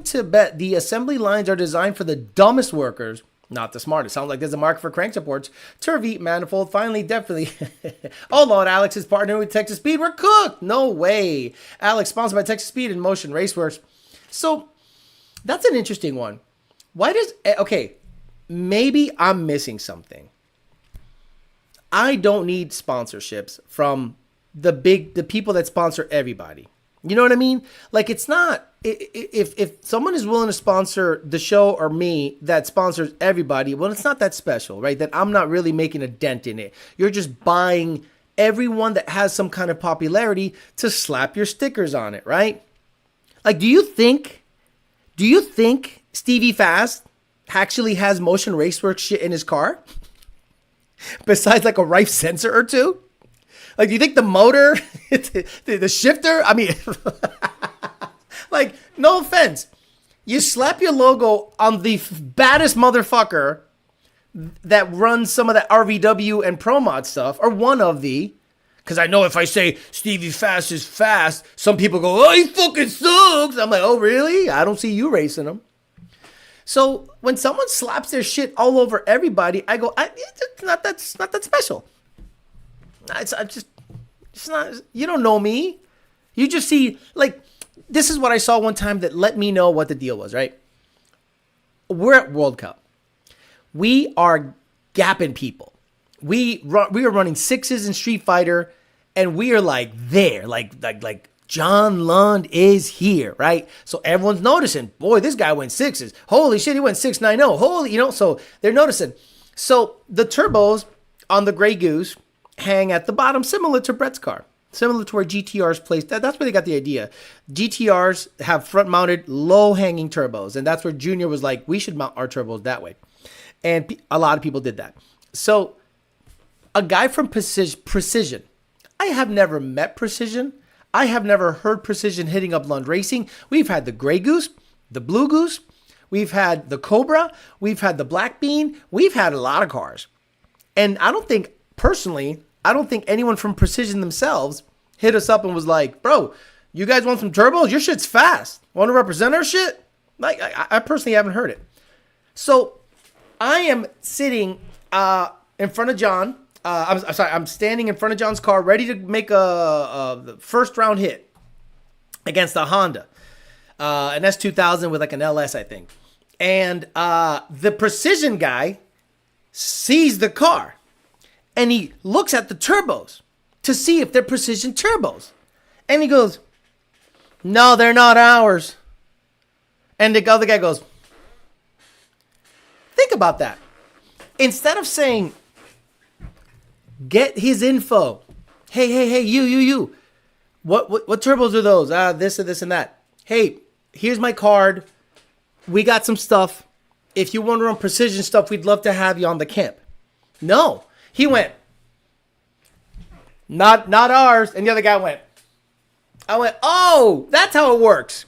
to bet the assembly lines are designed for the dumbest workers, not the smartest. Sounds like there's a market for crank supports. Turvy manifold, finally, definitely. Oh Lord, Alex is partnering with Texas Speed. We're cooked. No way. Alex, sponsored by Texas Speed and Motion Raceworks. So that's an interesting one. Maybe I'm missing something. I don't need sponsorships from the people that sponsor everybody. You know what I mean? Like, it's not, if someone is willing to sponsor the show or me that sponsors everybody, well, it's not that special, right? That I'm not really making a dent in it. You're just buying everyone that has some kind of popularity to slap your stickers on it, right? Like, do you think Stevie Fast actually has Motion Raceworks shit in his car? Besides like a Rife sensor or two? Like, do you think the motor, the shifter? I mean, like, no offense. You slap your logo on the baddest motherfucker that runs some of the RVW and Pro Mod stuff, or one of the, because I know if I say Stevie Fast is fast, some people go, oh, he fucking sucks. I'm like, oh, really? I don't see you racing him. So when someone slaps their shit all over everybody, I go, it's not that special. It's not. You don't know me. You just see, like, this is what I saw one time that let me know what the deal was. Right? We're at World Cup. We are gapping people. We are running sixes in Street Fighter, and we are like there, like John Lund is here, right? So everyone's noticing, boy, this guy went sixes. Holy shit, he went 690. Holy, so they're noticing. So the turbos on the Grey Goose hang at the bottom, similar to Brett's car, similar to where GTRs placed. That's where they got the idea. GTRs have front-mounted, low-hanging turbos, and that's where Junior was like, we should mount our turbos that way. And a lot of people did that. So a guy from Precision, I have never met Precision. I have never heard Precision hitting up Lund Racing. We've had the Grey Goose, the Blue Goose. We've had the Cobra. We've had the Black Bean. We've had a lot of cars. And I don't think anyone from Precision themselves hit us up and was like, bro, you guys want some turbos? Your shit's fast. Want to represent our shit? Like, I personally haven't heard it. So I am sitting in front of John. I'm standing in front of John's car, ready to make the first round hit against a Honda, an S2000 with like an LS, I think. And the Precision guy sees the car, and he looks at the turbos to see if they're Precision turbos, and he goes, "No, they're not ours." And the other guy goes, "Think about that." Instead of saying, get his info. Hey, you. What turbos are those? This and this and that. Hey, here's my card. We got some stuff. If you want to run Precision stuff, we'd love to have you on the camp. No. He went, not ours. And the other guy went, oh, that's how it works.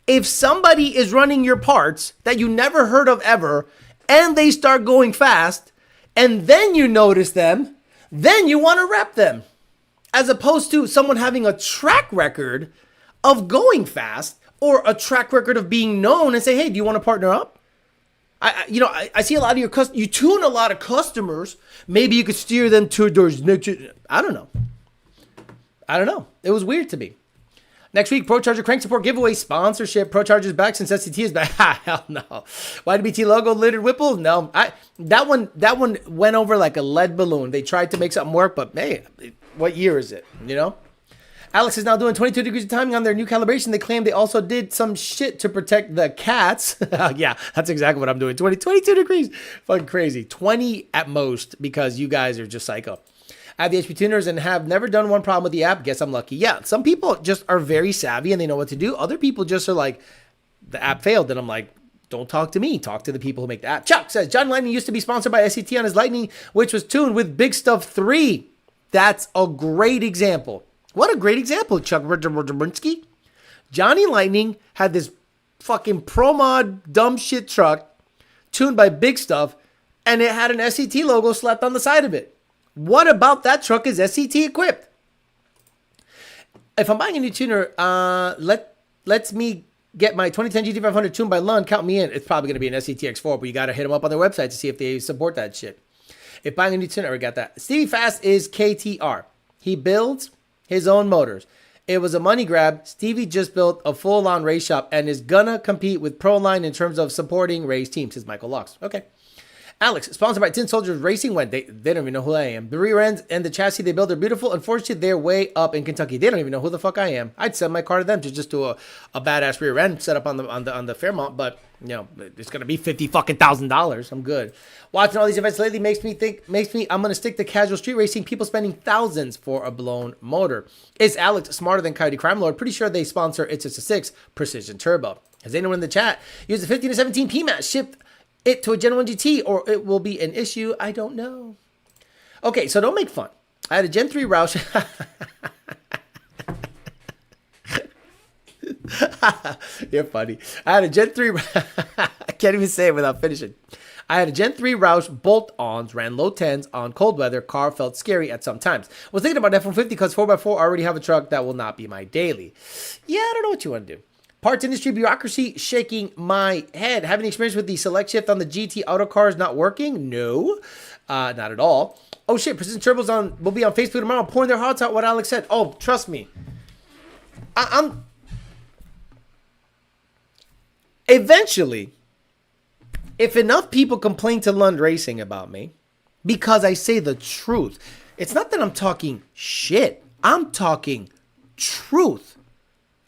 If somebody is running your parts that you never heard of ever, and they start going fast, and then you notice them, then you want to rep them, as opposed to someone having a track record of going fast or a track record of being known and say, hey, do you want to partner up? I see a lot of your customers. You tune a lot of customers. Maybe you could steer them towards next year. I don't know. It was weird to me. Next week, Pro Charger Crank Support giveaway sponsorship. Pro Charger's back since SCT is back. Hell no. YDBT logo littered Whipple? No. That one went over like a lead balloon. They tried to make something work, but hey, what year is it? You know? Alex is now doing 22 degrees of timing on their new calibration. They claim they also did some shit to protect the cats. Yeah, that's exactly what I'm doing. 22 degrees. Fucking crazy. 20 at most because you guys are just psycho. I have the HP tuners and have never done one problem with the app. Guess I'm lucky. Yeah, some people just are very savvy and they know what to do. Other people just are like, the app failed. And I'm like, don't talk to me. Talk to the people who make the app. Chuck says, John Lightning used to be sponsored by SCT on his Lightning, which was tuned with Big Stuff 3. That's a great example. What a great example, Chuck Rudzinski. Johnny Lightning had this fucking Pro Mod dumb shit truck tuned by Big Stuff, and it had an SCT logo slapped on the side of it. What about that truck is SCT equipped? If I'm buying a new tuner, lets me get my 2010 GT500 tuned by Lund, count me in. It's probably going to be an SCT X4, but you got to hit them up on their website to see if they support that shit. If buying a new tuner, I got that. Stevie Fast is KTR. He builds his own motors. It was a money grab. Stevie just built a full-on race shop and is gonna compete with Proline in terms of supporting race teams, says Michael Locks. Okay. Alex, sponsored by Tin Soldiers Racing when they don't even know who I am. The rear ends and the chassis they build are beautiful. Unfortunately, they're way up in Kentucky. They don't even know who the fuck I am. I'd sell my car to them to just do a badass rear end set up on the Fairmont, but you know, it's gonna be $50,000. I'm good. Watching all these events lately makes me I'm gonna stick to casual street racing. People spending thousands for a blown motor. Is Alex smarter than Coyote Crime Lord? Pretty sure they sponsor It's Just a 6 Precision Turbo. Has anyone in the chat used the 15 to 17 PMAX shipped it to a Gen 1 GT, or it will be an issue? I don't know. Okay, so don't make fun. I had a Gen 3 Roush. You're funny. I had a Gen 3. I can't even say it without finishing. I had a Gen 3 Roush bolt-ons, ran low 10s on cold weather. Car felt scary at some times. Was thinking about F-150 because 4x4 already have a truck that will not be my daily. Yeah, I don't know what you want to do. Parts industry bureaucracy shaking my head. Having experience with the select shift on the GT auto cars not working? No, not at all. Oh shit, Precision Turbos will be on Facebook tomorrow pouring their hearts out what Alex said. Oh, trust me. I'm eventually, if enough people complain to Lund Racing about me because I say the truth, it's not that I'm talking shit. I'm talking truth.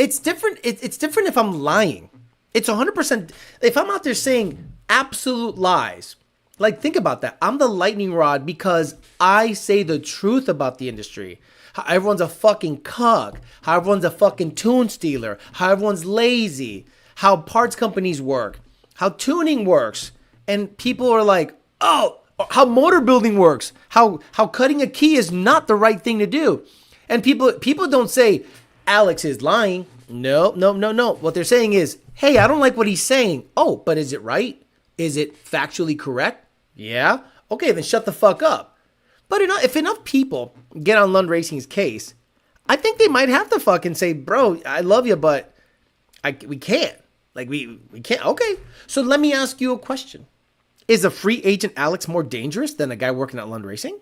It's different. It's different if I'm lying. It's 100%. If I'm out there saying absolute lies, like think about that. I'm the lightning rod because I say the truth about the industry. How everyone's a fucking cuck. How everyone's a fucking tune stealer. How everyone's lazy. How parts companies work. How tuning works. And people are like, oh, how motor building works. How cutting a key is not the right thing to do. And people don't say Alex is lying. No. What they're saying is, hey, I don't like what he's saying. Oh, but is it right? Is it factually correct? Yeah. Okay, then shut the fuck up. But if enough people get on Lund Racing's case, I think they might have to fucking say, bro, I love you, but we can't. Like, we can't. Okay. So let me ask you a question. Is a free agent Alex more dangerous than a guy working at Lund Racing?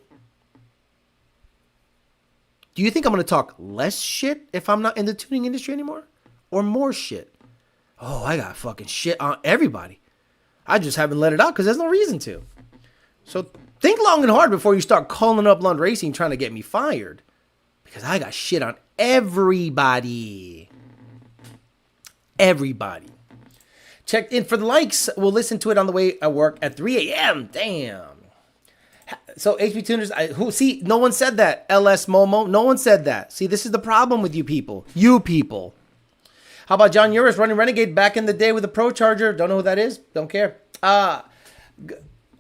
Do you think I'm going to talk less shit if I'm not in the tuning industry anymore? Or more shit? Oh, I got fucking shit on everybody. I just haven't let it out because there's no reason to. So think long and hard before you start calling up Lund Racing trying to get me fired. Because I got shit on everybody. Everybody. Check in for the likes. We'll listen to it on the way at work at 3 a.m. Damn. So HB Tuners, see, no one said that. LS Momo, no one said that. See, this is the problem with you people. You people. How about John Uris running Renegade back in the day with a Pro Charger? Don't know who that is. Don't care. John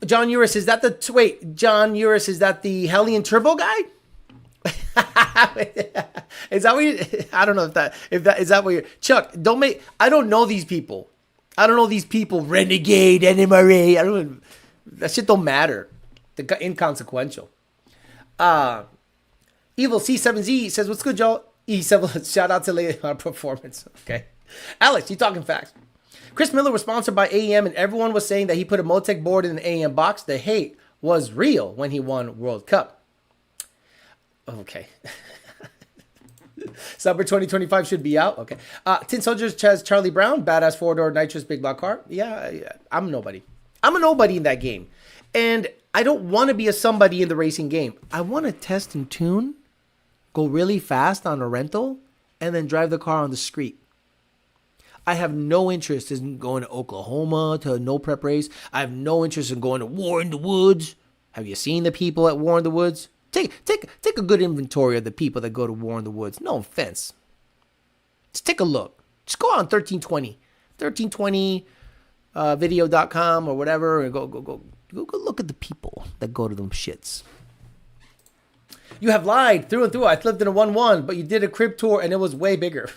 Uris, is that John Uris, is that the Hellion Turbo guy? Is that what you, I don't know if that is that what you're, Chuck, I don't know these people. Renegade, NMRA. That shit don't matter. They're inconsequential. Evil C7Z says, what's good, y'all? E7, shout out to Leon Performance. Okay. Alex, you talking facts. Chris Miller was sponsored by AEM, and everyone was saying that he put a Motec board in an AEM box. The hate was real when he won World Cup. Okay. Summer 2025 should be out. Okay. Tin Soldiers has Charlie Brown, badass four-door nitrous big block car. Yeah, I'm nobody. I'm a nobody in that game. And I don't want to be a somebody in the racing game. I want to test and tune, go really fast on a rental, and then drive the car on the street. I have no interest in going to Oklahoma to a no prep race. I have no interest in going to War in the Woods. Have you seen the people at War in the Woods? Take a good inventory of the people that go to War in the Woods. No offense. Just take a look. Just go on 1320 video.com or whatever, and go look at the people that go to them shits. You have lied through and through. I lived in a 1-1, but you did a crib tour and it was way bigger.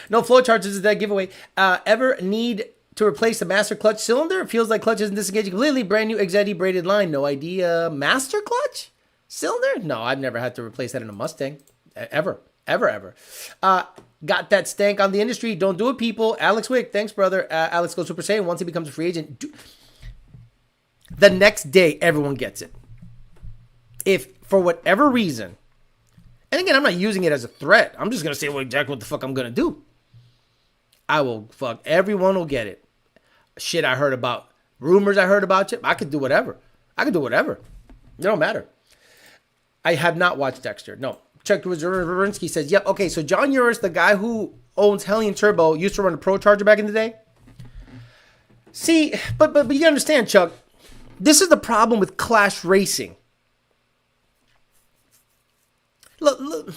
No flow charges is that giveaway. Ever need to replace the master clutch cylinder? It feels like clutch isn't disengaging completely. Brand new Exetti braided line. No idea. Master clutch cylinder? No, I've never had to replace that in a Mustang. Ever. Got that stank on the industry. Don't do it, people. Alex Wick, thanks, brother. Alex goes Super Saiyan once he becomes a free agent. The next day, everyone gets it. If, for whatever reason, and again, I'm not using it as a threat. I'm just going to say exactly what the fuck I'm going to do. Everyone will get it. Shit I heard about, rumors I heard about you. I could do whatever. It don't matter. I have not watched Dexter. No. Chuck Wawrinski says, yep, okay, so John Uris, the guy who owns Hellion Turbo, used to run a Pro Charger back in the day. See, but you understand, Chuck, this is the problem with Clash Racing. Look.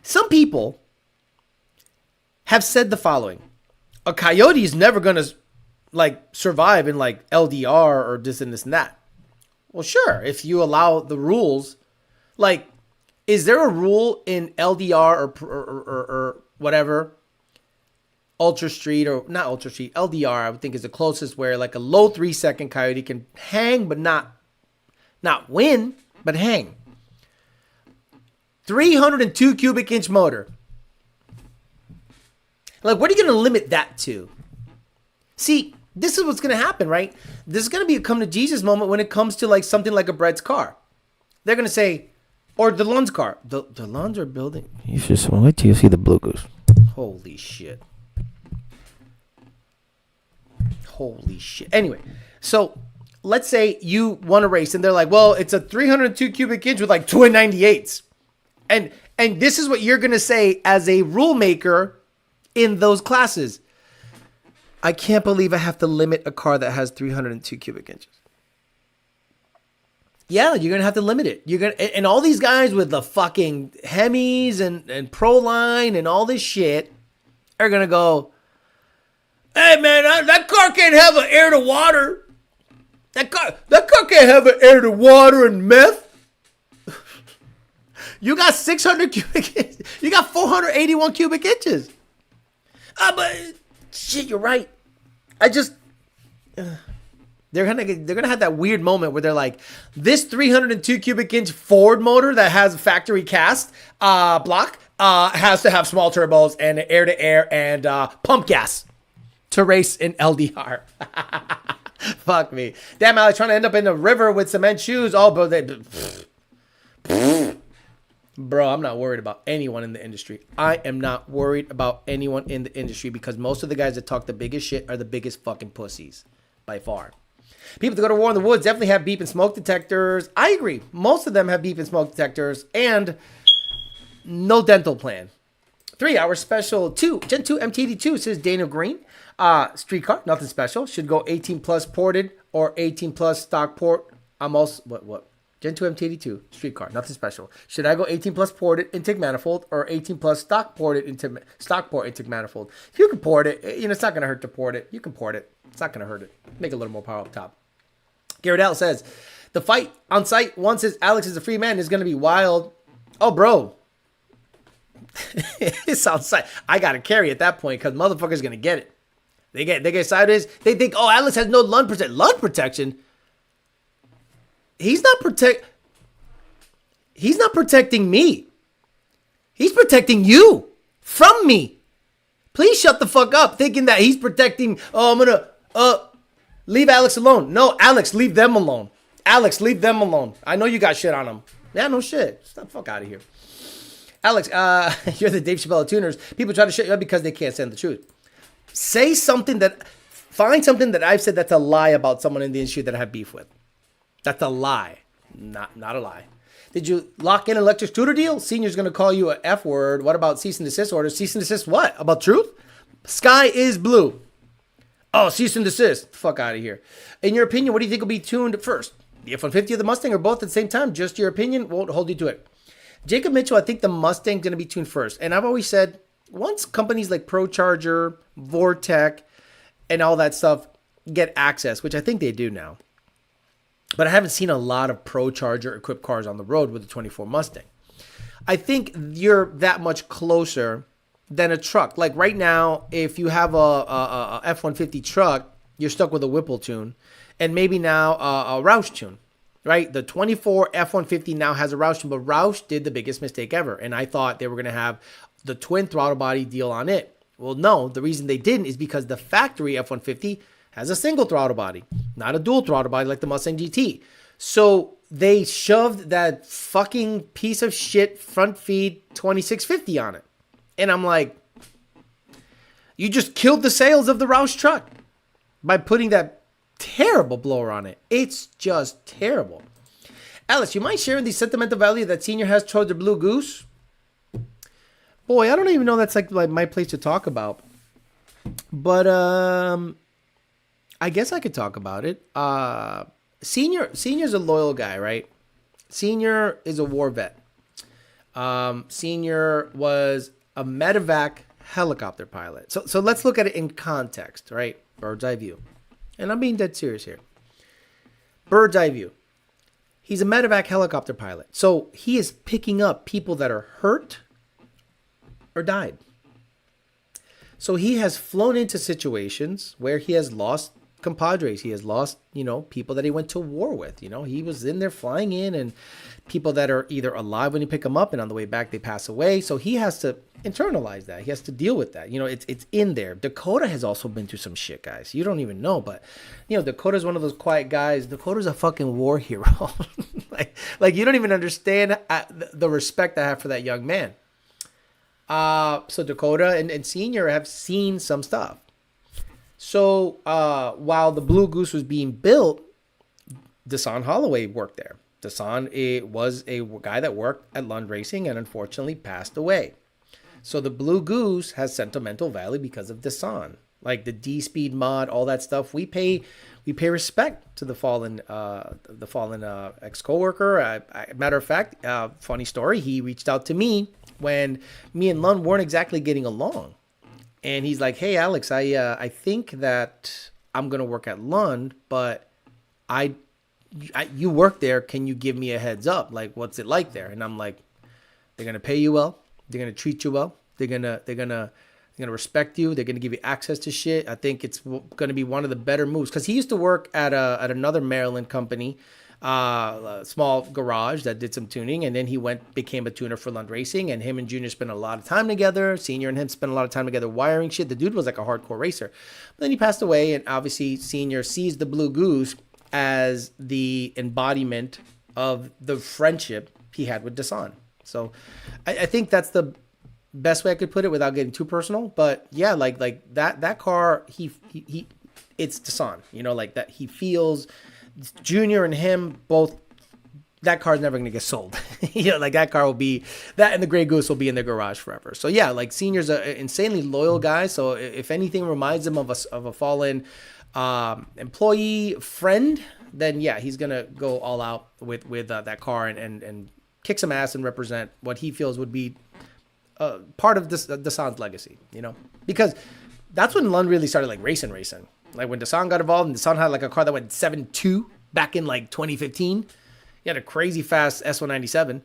Some people have said the following. A Coyote is never going to survive in LDR or this and this and that. Well, sure, if you allow the rules. Is there a rule in LDR or whatever? Ultra Street or not Ultra Street, LDR I would think is the closest where a low 3-second Coyote can hang but not win, but hang. 302 cubic inch motor. What are you going to limit that to? See, this is what's going to happen, right? This is going to be a come to Jesus moment when it comes to something like a Brett's car. They're going to say, or the Lund's car. The Lunds are building. You just wait till you see the Blue Goose. Holy shit. Anyway, so let's say you want to race and they're like, well, it's a 302 cubic inch with 298s. And this is what you're going to say as a rule maker in those classes. I can't believe I have to limit a car that has 302 cubic inches. Yeah, you're going to have to limit it. And all these guys with the fucking Hemis and Proline and all this shit are going to go, hey man, that car can't have an air to water. That car can't have an air to water and meth. You got 600 cubic inches. You got 481 cubic inches. But shit, you're right. They're gonna have that weird moment where they're like, this 302 cubic inch Ford motor that has a factory cast block has to have small turbos and air to air and pump gas to race in LDR. Fuck me. Damn, I was trying to end up in the river with cement shoes. Oh, bro, bro, I'm not worried about anyone in the industry. I am not worried about anyone in the industry because most of the guys that talk the biggest shit are the biggest fucking pussies by far. People that go to war in the woods definitely have beep and smoke detectors. I agree. Most of them have beep and smoke detectors and no dental plan. 3 hour special 2. Gen 2 MTD2 says Dana Green. Streetcar, nothing special. Should go 18 plus ported or 18 plus stock port. I'm also, what? Gen 2 MTD2, streetcar, nothing special. Should I go 18 plus ported intake manifold or 18 plus stock ported into stock port intake manifold? If you can port it, it's not going to hurt to port it. You can port it. It's not going to hurt it. Make a little more power up top. Garrett L says, the fight on site once his Alex is a free man is going to be wild. Oh, bro. It's on site. I got to carry at that point because motherfucker's going to get it. They get sideways. They think, oh, Alex has no lung protection. Lung protection? He's not protecting me. He's protecting you from me. Please shut the fuck up thinking that he's protecting, I'm going to leave Alex alone. No, Alex, leave them alone. Alex, leave them alone. I know you got shit on them. Yeah, no shit. Stop the fuck out of here. Alex, you're the Dave Chappelle of tuners. People try to shut you up because they can't stand the truth. Find something that I've said that's a lie about someone in the industry that I have beef with. That's a lie. Not a lie. Did you lock in an electric scooter deal? Senior's going to call you an F word. What about cease and desist orders? Cease and desist what? About truth? Sky is blue. Oh, cease and desist. Fuck out of here. In your opinion, what do you think will be tuned first? The F-150 or the Mustang or both at the same time? Just your opinion. Won't hold you to it. Jacob Mitchell, I think the Mustang's going to be tuned first. And I've always said, once companies like ProCharger, Vortec, and all that stuff get access, which I think they do now, but I haven't seen a lot of ProCharger equipped cars on the road with the 24 Mustang. I think you're that much closer than a truck. Like right now, if you have a F-150 truck, you're stuck with a Whipple tune and maybe now a Roush tune, right? The 24 F-150 now has a Roush tune, but Roush did the biggest mistake ever. And I thought they were going to have the twin throttle body deal on it. Well, no, the reason they didn't is because the factory F-150 has a single throttle body, not a dual throttle body like the Mustang GT. So they shoved that fucking piece of shit front feed 2650 on it. And I'm like, you just killed the sales of the Roush truck by putting that terrible blower on it. It's just terrible. Alice, you mind sharing the sentimental value that Senior has toward the Blue Goose? Boy, I don't even know that's like my place to talk about. But I guess I could talk about it. Senior's a loyal guy, right? Senior is a war vet. Senior was a medevac helicopter pilot. So let's look at it in context, right? Bird's eye view. And I'm being dead serious here. Bird's eye view. He's a medevac helicopter pilot. So he is picking up people that are hurt or died. So he has flown into situations where he has lost compadres. He has lost, people that he went to war with. He was in there flying in and people that are either alive when you pick them up and on the way back they pass away. So he has to internalize that. He has to deal with that. It's in there. Dakota has also been through some shit, guys. You don't even know, but Dakota's one of those quiet guys. Dakota's a fucking war hero. like you don't even understand the respect I have for that young man. So Dakota and Senior have seen some stuff. So while the Blue Goose was being built, Deshaun Holloway worked there. Dasan was a guy that worked at Lund Racing and unfortunately passed away. So the Blue Goose has sentimental value because of Dasan. Like the D-Speed mod, all that stuff. We pay respect to the fallen ex-coworker. Matter of fact, funny story, he reached out to me when me and Lund weren't exactly getting along. And he's like, hey, Alex, I think that I'm going to work at Lund, but you work there. Can you give me a heads up? Like, what's it like there? And I'm like, they're going to pay you well. They're going to treat you well. They're going to respect you. They're going to give you access to shit. I think it's going to be one of the better moves. Because he used to work at another Maryland company, a small garage that did some tuning. And then he became a tuner for Lund Racing. And him and Junior spent a lot of time together. Senior and him spent a lot of time together wiring shit. The dude was like a hardcore racer. But then he passed away. And obviously Senior sees the Blue Goose as the embodiment of the friendship he had with Dasan. So I think that's the best way I could put it without getting too personal. But yeah, like that car, he it's Dasan, like that. He feels Junior and him both, that car's never going to get sold. Like that car will be, that and the Grey Goose will be in their garage forever. So yeah, like Senior's an insanely loyal guy. So if anything reminds him of a fallen employee friend, then yeah, he's going to go all out with that car and kick some ass and represent what he feels would be part of Dasan's legacy, because that's when Lund really started like racing. Like when Dasan got involved, and Dasan had like a car that went 7.2 back in like 2015. He had a crazy fast S197,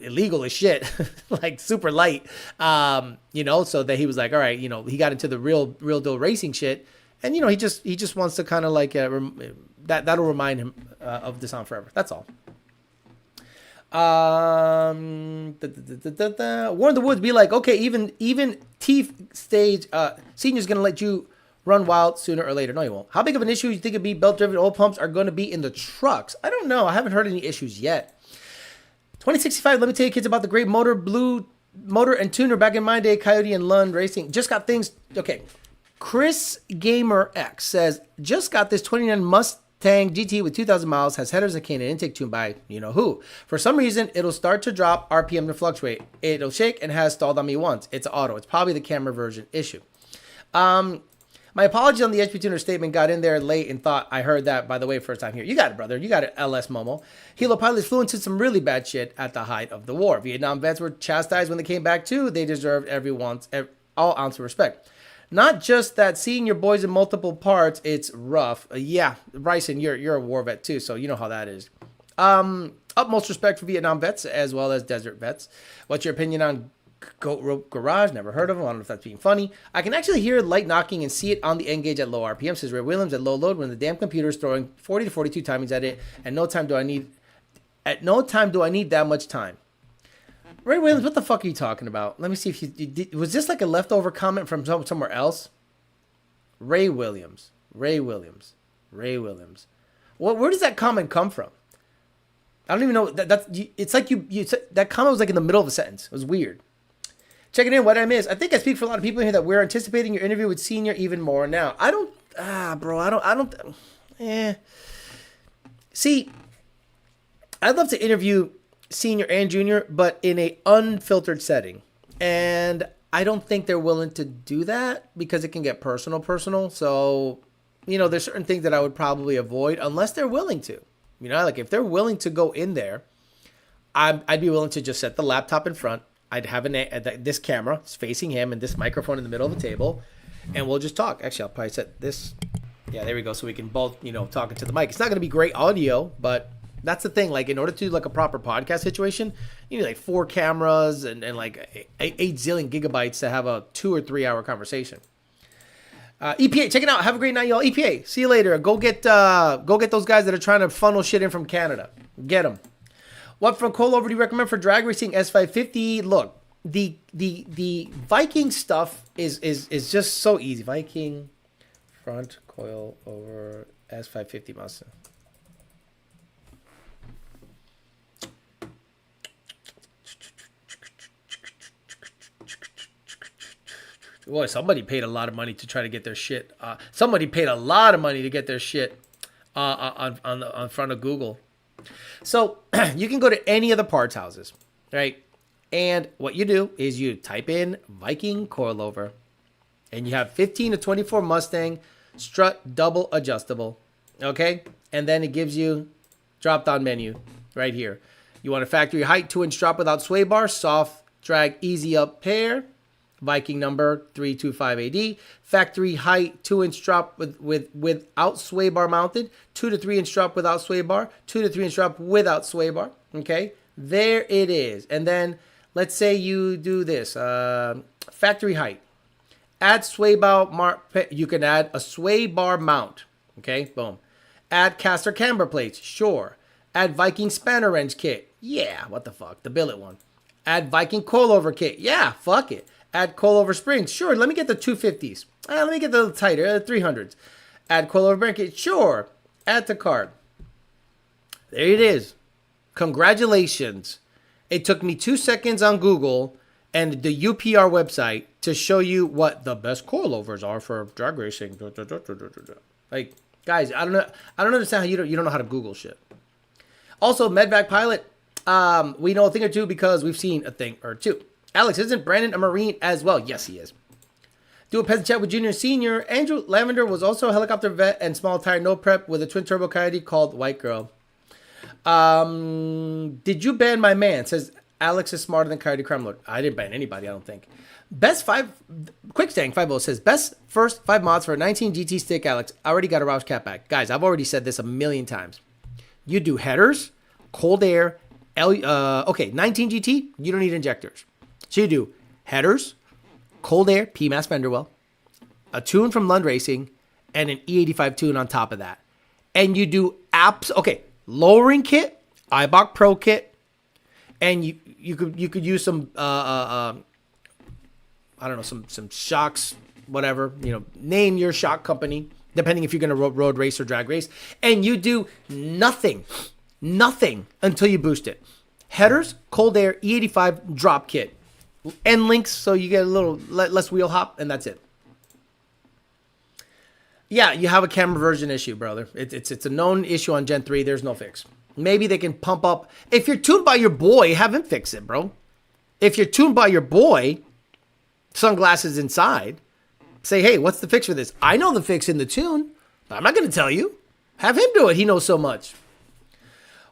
illegal as shit, like super light, so that he was like, all right, he got into the real deal racing shit. And, he just wants to kind of like, that'll remind him of Dasan forever. That's all. Warren the Woods be like, okay, even Teeth stage, Senior's going to let you run wild sooner or later. No, he won't. How big of an issue do you think it'd be belt-driven oil pumps are going to be in the trucks? I don't know. I haven't heard any issues yet. 2065, let me tell you kids about the great blue motor and tuner back in my day, Coyote and Lund Racing. Just got things, okay. Chris Gamer X says, just got this 29 Mustang GT with 2,000 miles, has headers that can and intake tuned by who. For some reason, it'll start to drop RPM to fluctuate. It'll shake and has stalled on me once. It's auto. It's probably the camera version issue. My apologies on the HP Tuner statement. Got in there late and thought I heard that, by the way, first time here. You got it, brother. You got it, LS Momo. Hilo pilots flew into some really bad shit at the height of the war. Vietnam vets were chastised when they came back too. They deserved all ounce of respect. Not just that, seeing your boys in multiple parts, it's rough. Yeah, Bryson, you're a war vet too, so you know how that is. Utmost respect for Vietnam vets as well as desert vets. What's your opinion on Goat Rope Garage? Never heard of them. I don't know if that's being funny. I can actually hear light knocking and see it on the N-gauge at low RPM, says Ray Williams, at low load when the damn computer is throwing 40 to 42 timings at it, and no time do I need that much time. Ray Williams, what the fuck are you talking about? Let me see if you did. Was this like a leftover comment from somewhere else? Ray Williams. Where does that comment come from? I don't even know. It's like you said, that comment was like in the middle of a sentence. It was weird. Checking in what I missed. I think I speak for a lot of people here that we're anticipating your interview with Senior even more now. See, I'd love to interview Senior and Junior, but in a unfiltered setting. And I don't think they're willing to do that because it can get personal. So, there's certain things that I would probably avoid unless they're willing to. Like if they're willing to go in there, I'd be willing to just set the laptop in front. I'd have this camera facing him and this microphone in the middle of the table, and we'll just talk. Actually, I'll probably set this. Yeah, there we go. So we can both, talk into the mic. It's not going to be great audio, but that's the thing. Like in order to do like a proper podcast situation, you need like 4 cameras and like 8 zillion gigabytes to have a 2 or 3 hour conversation. EPA, check it out. Have a great night, y'all. EPA, see you later. Go get those guys that are trying to funnel shit in from Canada. Get them. What from coilover do you recommend for drag racing S550? Look, the Viking stuff is just so easy. Viking front coil over S550 Mustang. Boy, somebody paid a lot of money to try to get their shit. Somebody paid a lot of money to get their shit on front of Google. So you can go to any of the parts houses, right? And what you do is you type in Viking coilover, and you have 15 to 24 Mustang strut double adjustable, okay? And then it gives you drop-down menu right here. You want a factory height 2-inch drop without sway bar, soft drag easy up pair, Viking number 325AD, factory height 2-inch drop without sway bar mounted, 2 to 3 inch drop without sway bar, 2 to 3 inch drop without sway bar. Okay, there it is. And then let's say you do this factory height, add sway bar. You can add a sway bar mount. Okay, boom. Add caster camber plates. Sure. Add Viking spanner wrench kit. Yeah, what the fuck, the billet one. Add Viking coilover kit. Yeah, fuck it. Add coilover springs. Sure, let me get the 250s. Let me get the tighter, 300s. Add coilover brake kit. Sure. Add to cart. There it is. Congratulations. It took me 2 seconds on Google and the UPR website to show you what the best coilovers are for drag racing. Like, guys, I don't understand how you don't know how to Google shit. Also, Medvac Pilot, we know a thing or two because we've seen a thing or two. Alex, isn't Brandon a Marine as well? Yes, he is. Do a peasant chat with Junior and Senior. Andrew Lavender was also a helicopter vet and small tire no prep with a twin turbo Coyote called White Girl. Did you ban my man? Says Alex is smarter than Coyote Crime Lord. I didn't ban anybody, I don't think. Best 5, Quickstang 50 says, best first 5 mods for a 19 GT stick, Alex. I already got a Roush cat back. Guys, I've already said this a million times. You do headers, cold air, 19 GT, you don't need injectors. So you do headers, cold air, PMAS fender well, a tune from Lund Racing, and an E85 tune on top of that. And you do lowering kit, IBOC Pro kit, and you could use some some shocks, whatever, name your shock company, depending if you're going to road race or drag race, and you do nothing until you boost it. Headers, cold air, E85 drop kit, end links so you get a little less wheel hop, and that's it. Yeah, you have a camera version issue, brother. It's a known issue on Gen 3. There's no fix. Maybe they can pump up. If you're tuned by your boy, have him fix it, bro. If you're tuned by your boy, sunglasses inside, say, hey, what's the fix for this? I know the fix in the tune, but I'm not going to tell you. Have him do it. He knows so much.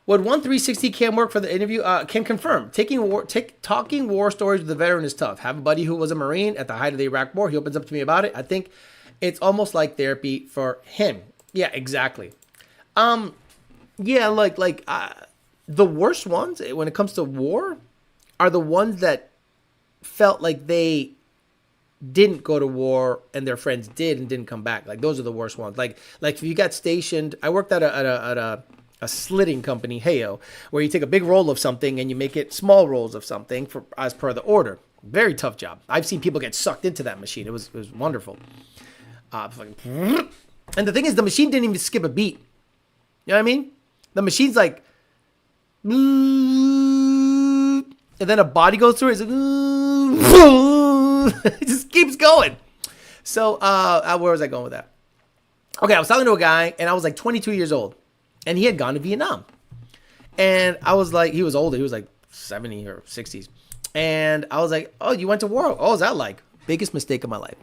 Would 1360 cam work for the interview? Can confirm. Talking war stories with the veteran is tough. Have a buddy who was a Marine at the height of the Iraq War. He opens up to me about it. I think it's almost like therapy for him. Yeah, exactly. The worst ones when it comes to war are the ones that felt like they didn't go to war and their friends did and didn't come back. Like, those are the worst ones. Like if you got stationed, I worked at a slitting company, Theo, where you take a big roll of something and you make it small rolls of something as per the order. Very tough job. I've seen people get sucked into that machine. It was wonderful. And the thing is, the machine didn't even skip a beat. You know what I mean? The machine's like, and then a body goes through it. It's like, it just keeps going. So, where was I going with that? Okay, I was talking to a guy, and I was like 22 years old, and he had gone to Vietnam. And I was like, he was older. He was like 70 or 60s. And I was like, oh, you went to war? Oh, what was that like? Biggest mistake of my life.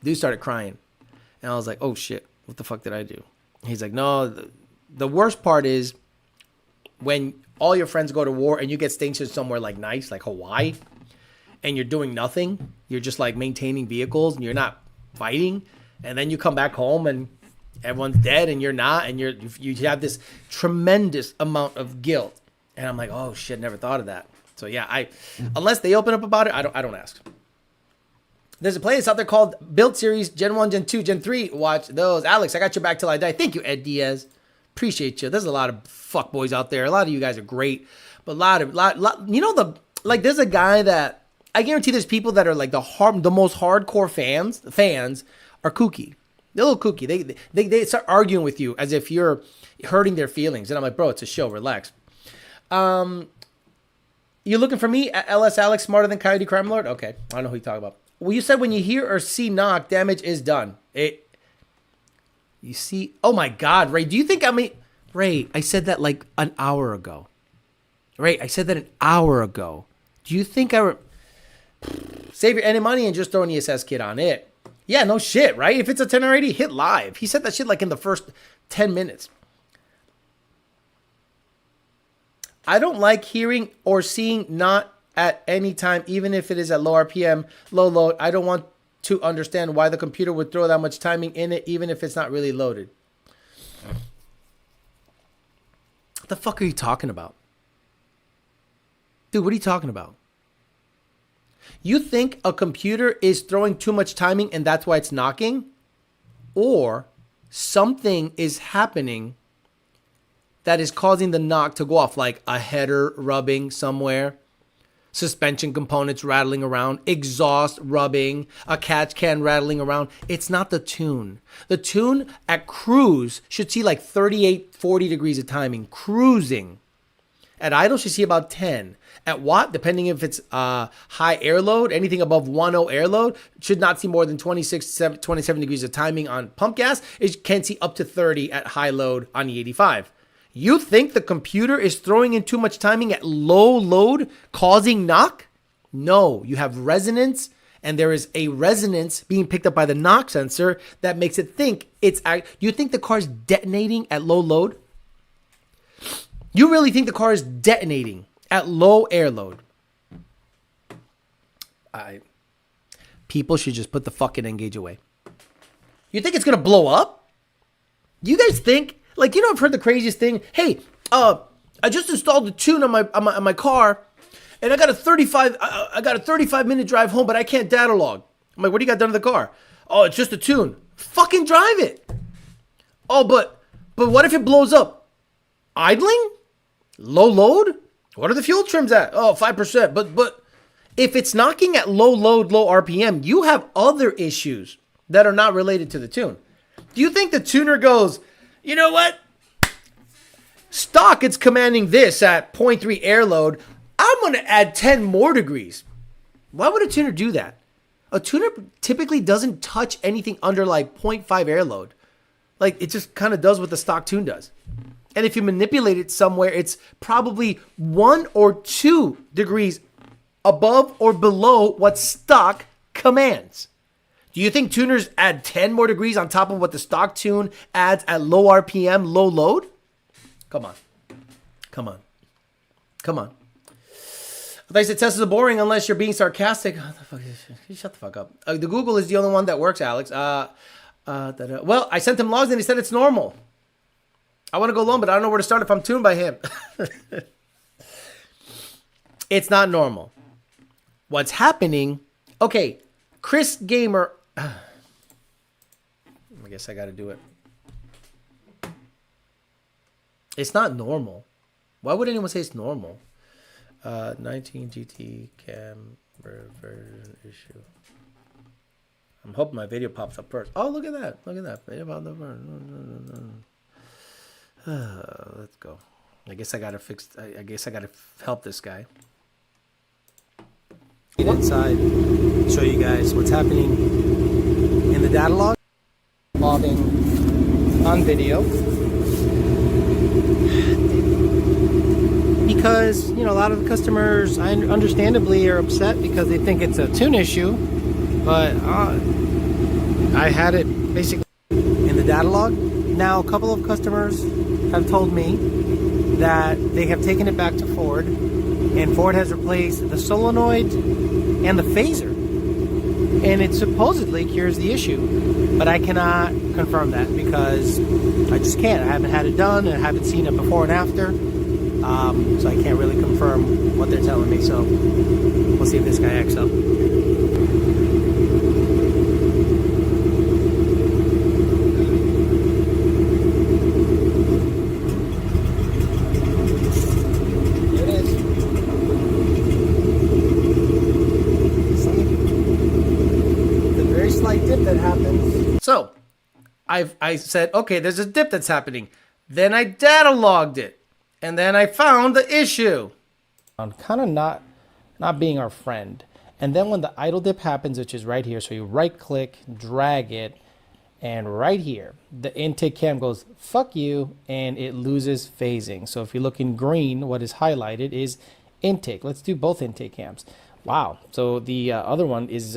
Dude started crying. And I was like, oh, shit. What the fuck did I do? He's like, no, the worst part is when all your friends go to war and you get stationed somewhere like nice, like Hawaii, and you're doing nothing. You're just like maintaining vehicles and you're not fighting. And then you come back home and everyone's dead and you're not. And you have this tremendous amount of guilt. And I'm like, oh, shit, never thought of that. So, yeah, unless they open up about it, I don't ask. There's a playlist out there called Build Series, Gen 1, Gen 2, Gen 3. Watch those. Alex, I got your back till I die. Thank you, Ed Diaz. Appreciate you. There's a lot of fuckboys out there. A lot of you guys are great. But there's a guy that, I guarantee there's people that are like the most hardcore fans are kooky. They're a little kooky. They start arguing with you as if you're hurting their feelings. And I'm like, bro, it's a show. Relax. You looking for me? LS Alex, smarter than Coyote Crime Lord? Okay. I don't know who you talk about. Well, you said when you hear or see knock, damage is done. You see, oh my God, Ray, do you think Ray, I said that like an hour ago. Ray, I said that an hour ago. Do you think save your any money and just throw an ESS kit on it? Yeah, no shit, right? If it's a 1080, hit live. He said that shit like in the first 10 minutes. I don't like hearing or seeing not at any time, even if it is at low RPM, low load. I don't want to understand why the computer would throw that much timing in it, even if it's not really loaded. What the fuck are you talking about? Dude, what are you talking about? You think a computer is throwing too much timing and that's why it's knocking? Or something is happening that is causing the knock to go off, like a header rubbing somewhere, suspension components rattling around, exhaust rubbing, a catch can rattling around. It's not the tune. The tune at cruise should see like 38, 40 degrees of timing, cruising. At idle should see about 10. At watt, depending if it's high air load, anything above 1.0 air load, should not see more than 27 degrees of timing on pump gas. It can see up to 30 at high load on the 85. You think the computer is throwing in too much timing at low load, causing knock? No, you have resonance, and there is a resonance being picked up by the knock sensor that makes it think it's... You think the car is detonating at low load? You really think the car is detonating at low air load? People should just put the fucking Engage away. You think it's going to blow up? You guys think... Like, you know, I've heard the craziest thing. Hey, I just installed the tune on my car, and I got a 35-minute drive home, but I can't data log. I'm like, what do you got done to the car? Oh, it's just a tune. Fucking drive it. Oh, but what if it blows up? Idling? Low load? What are the fuel trims at? Oh, 5%. But if it's knocking at low load, low RPM, you have other issues that are not related to the tune. Do you think the tuner goes... You know what? Stock, it's commanding this at 0.3 air load. I'm going to add 10 more degrees. Why would a tuner do that? A tuner typically doesn't touch anything under like 0.5 air load. Like it just kind of does what the stock tune does. And if you manipulate it somewhere, it's probably 1 or 2 degrees above or below what stock commands. Do you think tuners add 10 more degrees on top of what the stock tune adds at low RPM, low load? Come on. Come on. Come on. I said tests are boring unless you're being sarcastic. What the fuck is this? Shut the fuck up. The Google is the only one that works, Alex. Well, I sent him logs and he said it's normal. I want to go low, but I don't know where to start if I'm tuned by him. It's not normal. What's happening? Okay, Chris Gamer... I guess I got to do it. It's not normal. Why would anyone say it's normal? 19 GT cam version issue. I'm hoping my video pops up first. Oh, look at that. Look at that. Let's go. I guess I got to fix... I guess I got to help this guy. Get inside, show you guys what's happening in the data log. Logging on video. Because, you know, a lot of the customers, understandably, are upset because they think it's a tune issue. But I had it basically in the data log. Now, a couple of customers have told me that they have taken it back to Ford. And Ford has replaced the solenoid and the phaser. And it supposedly cures the issue. But I cannot confirm that because I just can't. I haven't had it done and I haven't seen it before and after. So I can't really confirm what they're telling me. So we'll see if this guy acts up. So I said, okay, there's a dip that's happening. Then I data logged it. And then I found the issue. I'm kind of not being our friend. And then when the idle dip happens, which is right here, so you right click, drag it, And right here, the intake cam goes, fuck you, and it loses phasing. So if you look in green, what is highlighted is intake. Let's do both intake cams. Wow. So the other one is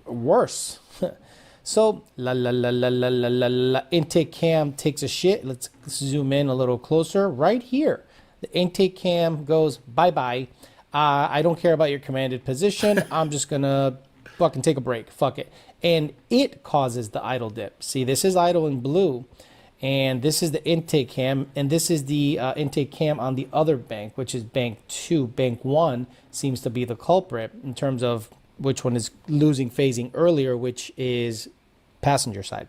worse. So intake cam takes a shit. Let's zoom in a little closer. Right here, the intake cam goes bye-bye. I don't care about your commanded position. I'm just going to fucking take a break. Fuck it. And it causes the idle dip. See, this is idle in blue, and this is the intake cam, and this is the intake cam on the other bank, which is bank 2. Bank 1 seems to be the culprit in terms of which one is losing phasing earlier, which is passenger side.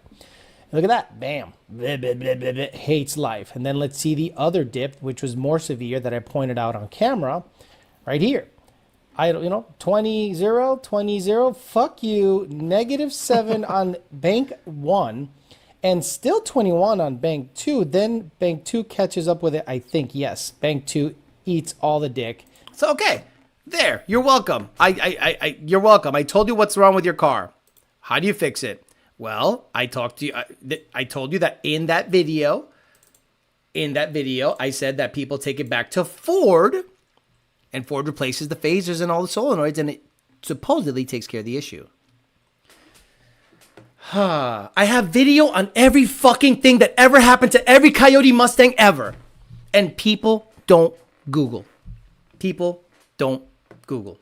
Look at that. Bam. Blah, blah, blah, blah, blah. Hates life. And then let's see the other dip, which was more severe that I pointed out on camera right here. Idle, 20, 0, 20, 0. Fuck you. -7 on bank 1 and still 21 on bank 2. Then bank 2 catches up with it. I think, yes. Bank 2 eats all the dick. So, okay. There. You're welcome. You're welcome. I told you what's wrong with your car. How do you fix it? Well, I told you that in that video, I said that people take it back to Ford, and Ford replaces the phasers and all the solenoids, and it supposedly takes care of the issue. I have video on every fucking thing that ever happened to every Coyote Mustang ever. And people don't Google. People don't Google.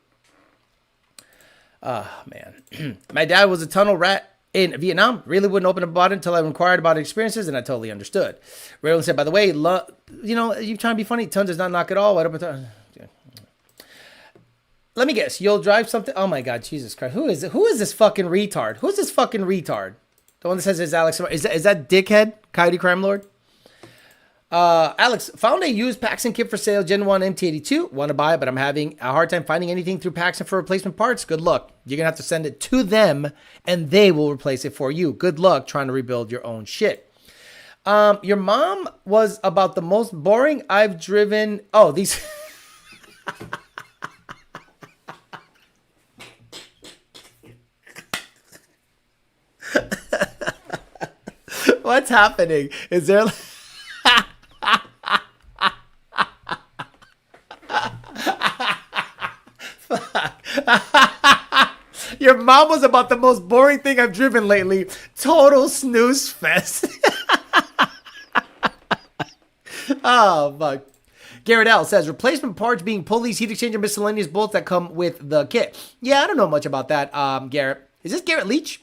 Man. My dad was a tunnel rat in Vietnam. Really wouldn't open about it until I inquired about experiences, and I totally understood. Raylan said, by the way, you're trying to be funny. Ton does not knock at all. Why don't Let me guess. You'll drive something. Oh my God, Jesus Christ! Who is it? Who is this fucking retard? Who's this fucking retard? The one that says it's Alex. Is that dickhead Coyote Crime Lord? Alex found a used Paxton kit for sale, Gen 1 MT82. Want to buy it, but I'm having a hard time finding anything through Paxton for replacement parts. Good luck. You're gonna have to send it to them, and they will replace it for you. Good luck trying to rebuild your own shit. Your mom was about the most boring I've driven. Oh, these. What's happening? Is there Your mom was about the most boring thing I've driven lately. Total snooze fest. Oh, fuck. Garrett L says, replacement parts being pulleys, heat exchanger, miscellaneous bolts that come with the kit. Yeah, I don't know much about that, Garrett. Is this Garrett Leach?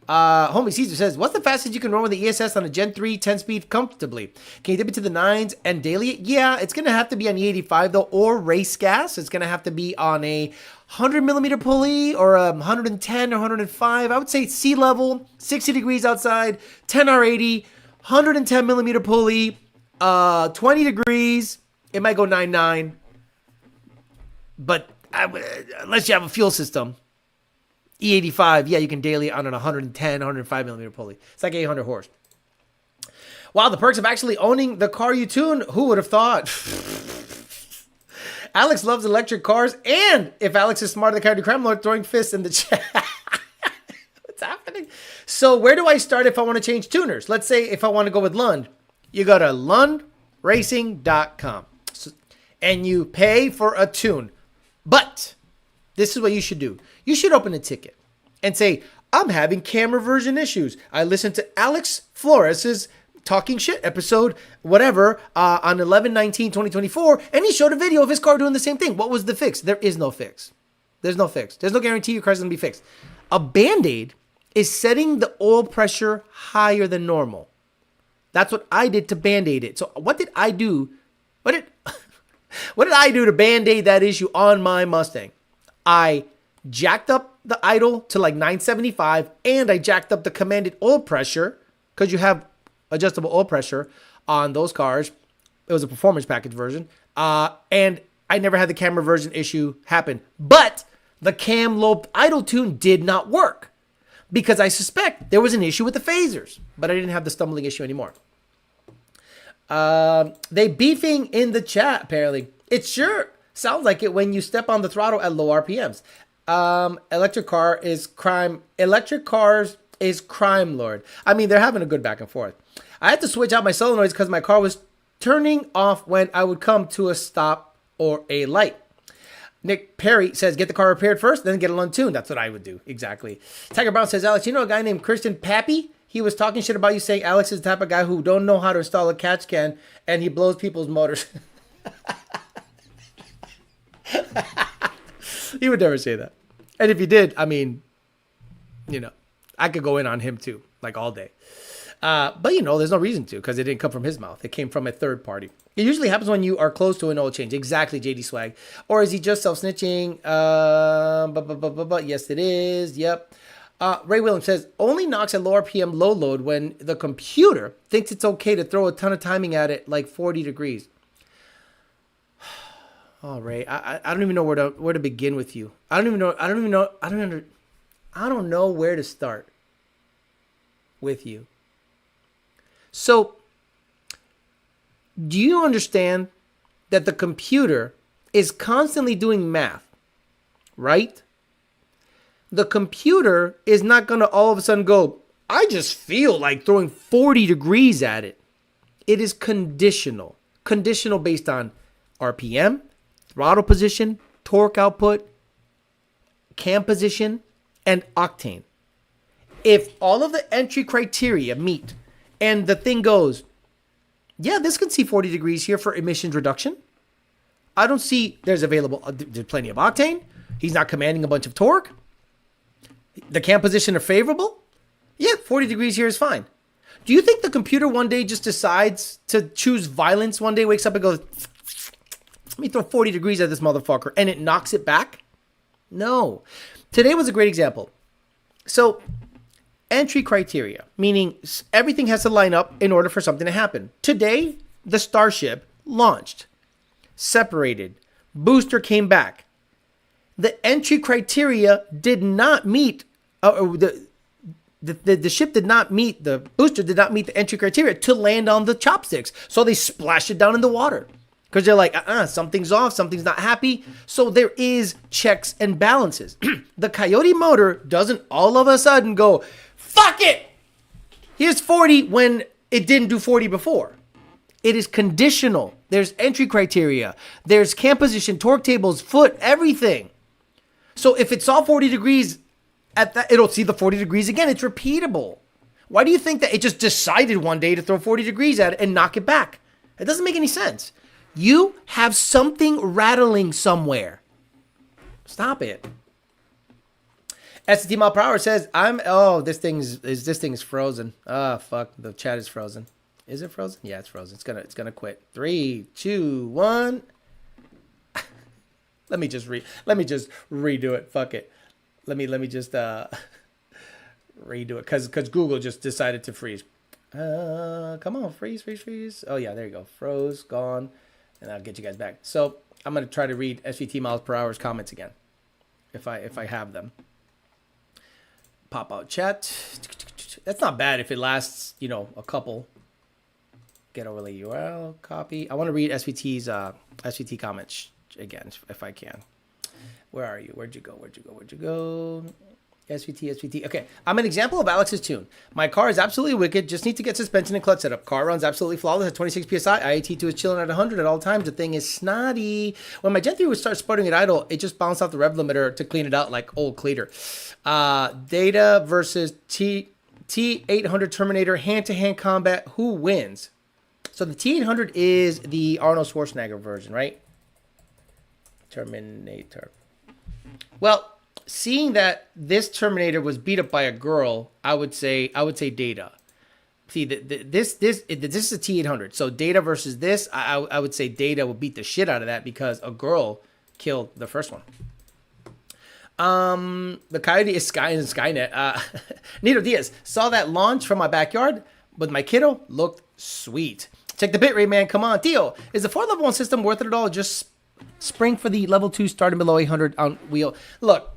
Homie Caesar says, what's the fastest you can run with the ESS on a Gen 3 10-speed comfortably? Can you dip it to the 9s and daily? Yeah, it's going to have to be on E85, though, or race gas. It's going to have to be on a 100-millimeter pulley or a 110 or 105. I would say sea level, 60 degrees outside, 10R80, 110-millimeter pulley, 20 degrees. It might go 9.9, but unless you have a fuel system. E85, yeah, you can daily on an 110, 105 millimeter pulley. It's like 800 horse. Wow, the perks of actually owning the car you tune. Who would have thought? Alex loves electric cars, and if Alex is smarter than Coyote Crime Lord, throwing fists in the chat. What's happening? So where do I start if I want to change tuners? Let's say if I want to go with Lund. You go to lundracing.com, and you pay for a tune. But this is what you should do. You should open a ticket and say, I'm having camera version issues. I listened to Alex Flores's Talking Shit episode, whatever, on 11/19/2024, and he showed a video of his car doing the same thing. What was the fix? There is no fix. There's no fix. There's no guarantee your car's going to be fixed. A Band-Aid is setting the oil pressure higher than normal. That's what I did to Band-Aid it. So what did I do? What did I do to Band-Aid that issue on my Mustang? I jacked up the idle to like 975, and I jacked up the commanded oil pressure, because you have adjustable oil pressure on those cars. It was a performance package version. And I never had the camera version issue happen. But the cam lobe idle tune did not work, because I suspect there was an issue with the phasers, but I didn't have the stumbling issue anymore. They beefing in the chat, apparently. It sure sounds like it when you step on the throttle at low RPMs. Electric car is crime. Electric cars is crime lord. I mean, they're having a good back and forth. I had to switch out my solenoids because my car was turning off when I would come to a stop or a light. Nick Perry says, get the car repaired first, then get a Lun Tune. That's what I would do. Exactly. Tiger Brown says, Alex, you know a guy named Christian Pappy? He was talking shit about you, saying Alex is the type of guy who don't know how to install a catch can and he blows people's motors. He would never say that. And if he did, I mean, you know, I could go in on him too, like all day. But, you know, there's no reason to because it didn't come from his mouth. It came from a third party. It usually happens when you are close to an oil change. Exactly, JD Swag. Or is he just self-snitching? Yes, it is. Yep. Ray Williams says, only knocks at low RPM, low load when the computer thinks it's okay to throw a ton of timing at it, like 40 degrees. Oh, Ray, I don't even know where to begin with you. I don't know where to start with you. So, do you understand that the computer is constantly doing math, right? The computer is not going to all of a sudden go, I just feel like throwing 40 degrees at it. It is conditional. Conditional based on RPM, throttle position, torque output, cam position, and octane. If all of the entry criteria meet and the thing goes, yeah, this can see 40 degrees here for emissions reduction. I don't see there's plenty of octane. He's not commanding a bunch of torque. The cam position are favorable. Yeah, 40 degrees here is fine. Do you think the computer one day just decides to choose violence one day, wakes up and goes, let me throw 40 degrees at this motherfucker, and it knocks it back? No. Today was a great example. So, entry criteria, meaning everything has to line up in order for something to happen. Today, the Starship launched, separated, booster came back. The entry criteria did not meet, the ship did not meet, the booster did not meet the entry criteria to land on the chopsticks. So they splashed it down in the water. Because they're like, something's off, something's not happy. So there is checks and balances. The Coyote motor doesn't all of a sudden go, fuck it! Here's 40 when it didn't do 40 before. It is conditional. There's entry criteria. There's cam position, torque tables, foot, everything. So if it saw 40 degrees at that, it'll see the 40 degrees again. It's repeatable. Why do you think that it just decided one day to throw 40 degrees at it and knock it back? It doesn't make any sense. You have something rattling somewhere. Stop it. ST mile per hour says, this thing is frozen. Oh, fuck. The chat is frozen. Is it frozen? Yeah, it's frozen. It's gonna quit. 3, 2, 1. Let me just redo it. Fuck it. Let me just redo it because Google just decided to freeze. Come on, freeze. Oh yeah, there you go. Froze, gone, and I'll get you guys back. So I'm gonna try to read SVT miles per hour's comments again, if I have them. Pop out chat. That's not bad if it lasts, a couple. Get overlay URL, copy. I want to read SVT's SVT comments again if I can. Where are you? Where'd you go? SVT. Okay, I'm an example of Alex's tune. My car is absolutely wicked. Just need to get suspension and clutch set up. Car runs absolutely flawless at 26 psi. IAT2 is chilling at 100 at all times. The thing is snotty. When my Gen 3 would start sputtering at idle, it just bounced off the rev limiter to clean it out like old Cleater. Data versus T800 Terminator hand-to-hand combat. Who wins? So the T800 is the Arnold Schwarzenegger version, right? Terminator. Well, seeing that this Terminator was beat up by a girl, I would say Data. See, this is a T800. So Data versus this, I would say Data will beat the shit out of that because a girl killed the first one. The Coyote is Skynet. Nito Diaz saw that launch from my backyard with my kiddo. Looked sweet. Check the bitrate, man. Come on, Theo. Is the 4 level 1 system worth it at all? Just spring for the level 2 starting below 800 on wheel. Look,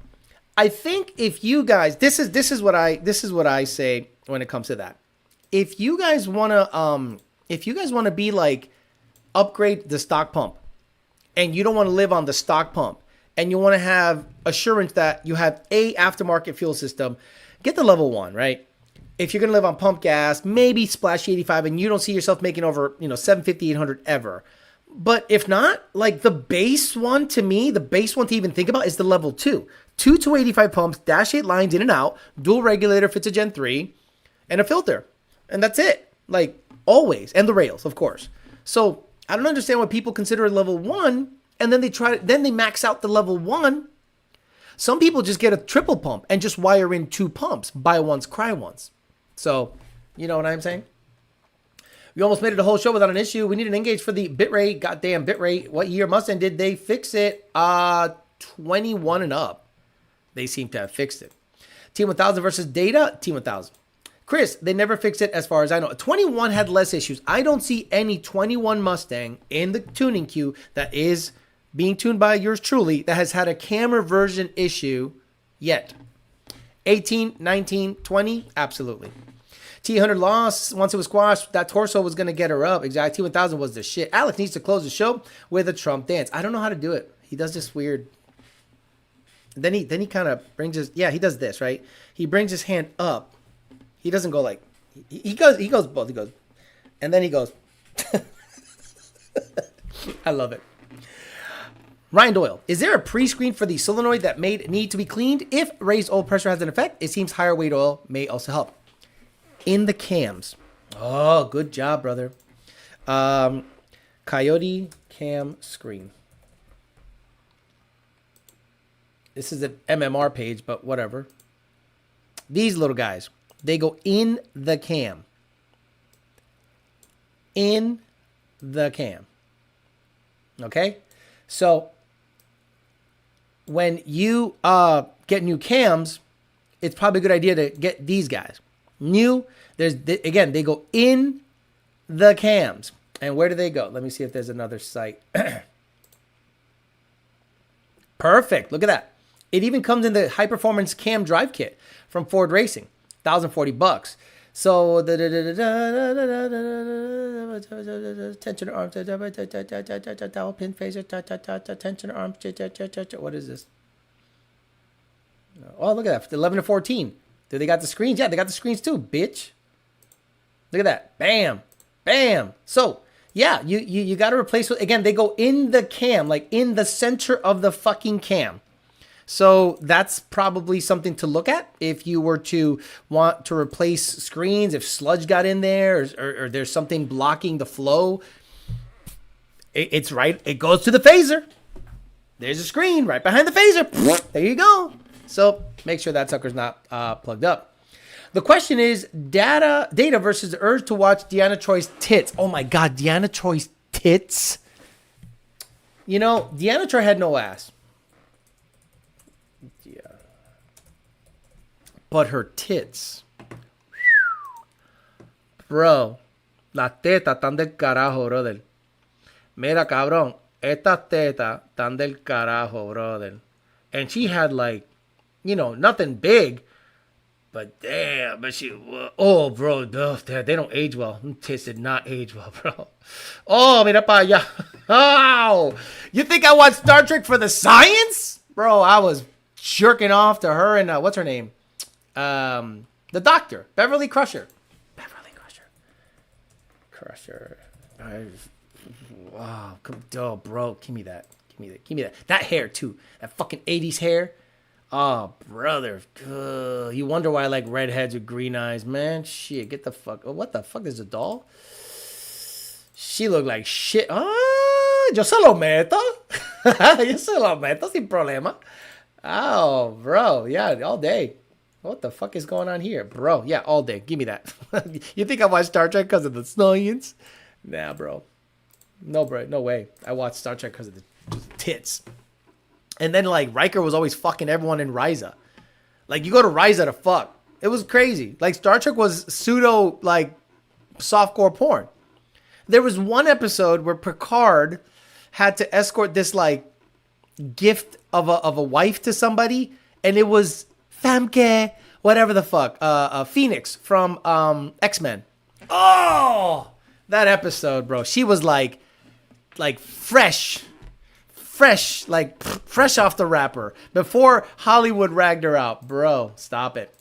I think if you guys, this is what I say when it comes to that. If you guys wanna be like upgrade the stock pump, and you don't want to live on the stock pump, and you want to have assurance that you have a aftermarket fuel system, get the level 1, right? If you're going to live on pump gas, maybe splash 85 and you don't see yourself making over, 750, 800 ever. But if not, like the base one to me, the base one to even think about is the level 2. 2 285 pumps, dash 8 lines in and out, dual regulator, fits a Gen 3, and a filter. And that's it. Like always. And the rails, of course. So I don't understand why people consider it level 1 and then they max out the level 1. Some people just get a triple pump and just wire in 2 pumps. Buy once, cry once. So, you know what I'm saying? We almost made it a whole show without an issue. We need an engage for the bitrate. Goddamn bitrate. What year Mustang did they fix it? 21 and up. They seem to have fixed it. T1000 versus Data. T1000. Chris, they never fixed it as far as I know. 21 had less issues. I don't see any 21 Mustang in the tuning queue that is being tuned by yours truly that has had a camera version issue yet. 18, 19, 20, absolutely. T100 lost once it was squashed. That torso was going to get her up. Exactly. T1000 was the shit. Alex needs to close the show with a Trump dance. I don't know how to do it. He does this weird. Then he kind of brings his, he does this, right? He brings his hand up. He doesn't go like, he goes both. He goes, and then he goes. I love it. Ryan Doyle, is there a pre-screen for the solenoid that may need to be cleaned? If raised oil pressure has an effect, it seems higher weight oil may also help. In the cams. Oh, good job, brother. Coyote cam screen. This is an MMR page, but whatever. These little guys, they go in the cam. In the cam. Okay? So, when you get new cams, it's probably a good idea to get these guys. New, again, they go in the cams. And where do they go? Let me see if there's another site. Perfect. Look at that. It even comes in the high performance cam drive kit from Ford Racing, $1,040. So the tension arms, dowel pin phaser, tension arms. What is this? Oh, look at that. 11 to 14. Do they got the screens? Yeah, they got the screens too, bitch. Look at that. Bam. Bam. So, yeah, you got to replace it. Again, they go in the cam, like in the center of the fucking cam. So that's probably something to look at if you were to want to replace screens, if sludge got in there or there's something blocking the flow. It's right. It goes to the phaser. There's a screen right behind the phaser. There you go. So make sure that sucker's not plugged up. The question is data versus the urge to watch Deanna Troy's tits. Oh my God, Deanna Troy's tits. You know, Deanna Troy had no ass. Yeah. But her tits. Bro, las tetas están del carajo, brother. Mira, cabrón, estas tetas están del carajo, brother. And she had like, nothing big. But damn, but she, oh, bro, they don't age well. Them tits did not age well, bro. Oh, mira pa allá. Oh, you think I watched Star Trek for the science? Bro, I was jerking off to her and, what's her name? The doctor, Beverly Crusher. Crusher. Wow, oh, bro, give me that. That hair, too. That fucking 80s hair. Oh, brother. You wonder why I like redheads with green eyes, man. Shit, get the fuck. Oh, what the fuck is a doll? She looked like shit. Ah, yo se lo meto. Yo se lo meto sin problema. Oh, bro. Yeah, all day. What the fuck is going on here? Bro, yeah, all day. Give me that. You think I watched Star Trek because of the science? Nah, bro. No, bro. No way. I watched Star Trek because of the tits. And then, like, Riker was always fucking everyone in Ryza. Like, you go to Ryza to fuck. It was crazy. Like, Star Trek was pseudo, like, softcore porn. There was one episode where Picard had to escort this, like, gift of a wife to somebody. And it was Famke, whatever the fuck. Phoenix from X-Men. Oh! That episode, bro. She was, like fresh, like fresh off the wrapper before Hollywood ragged her out. Bro, stop it.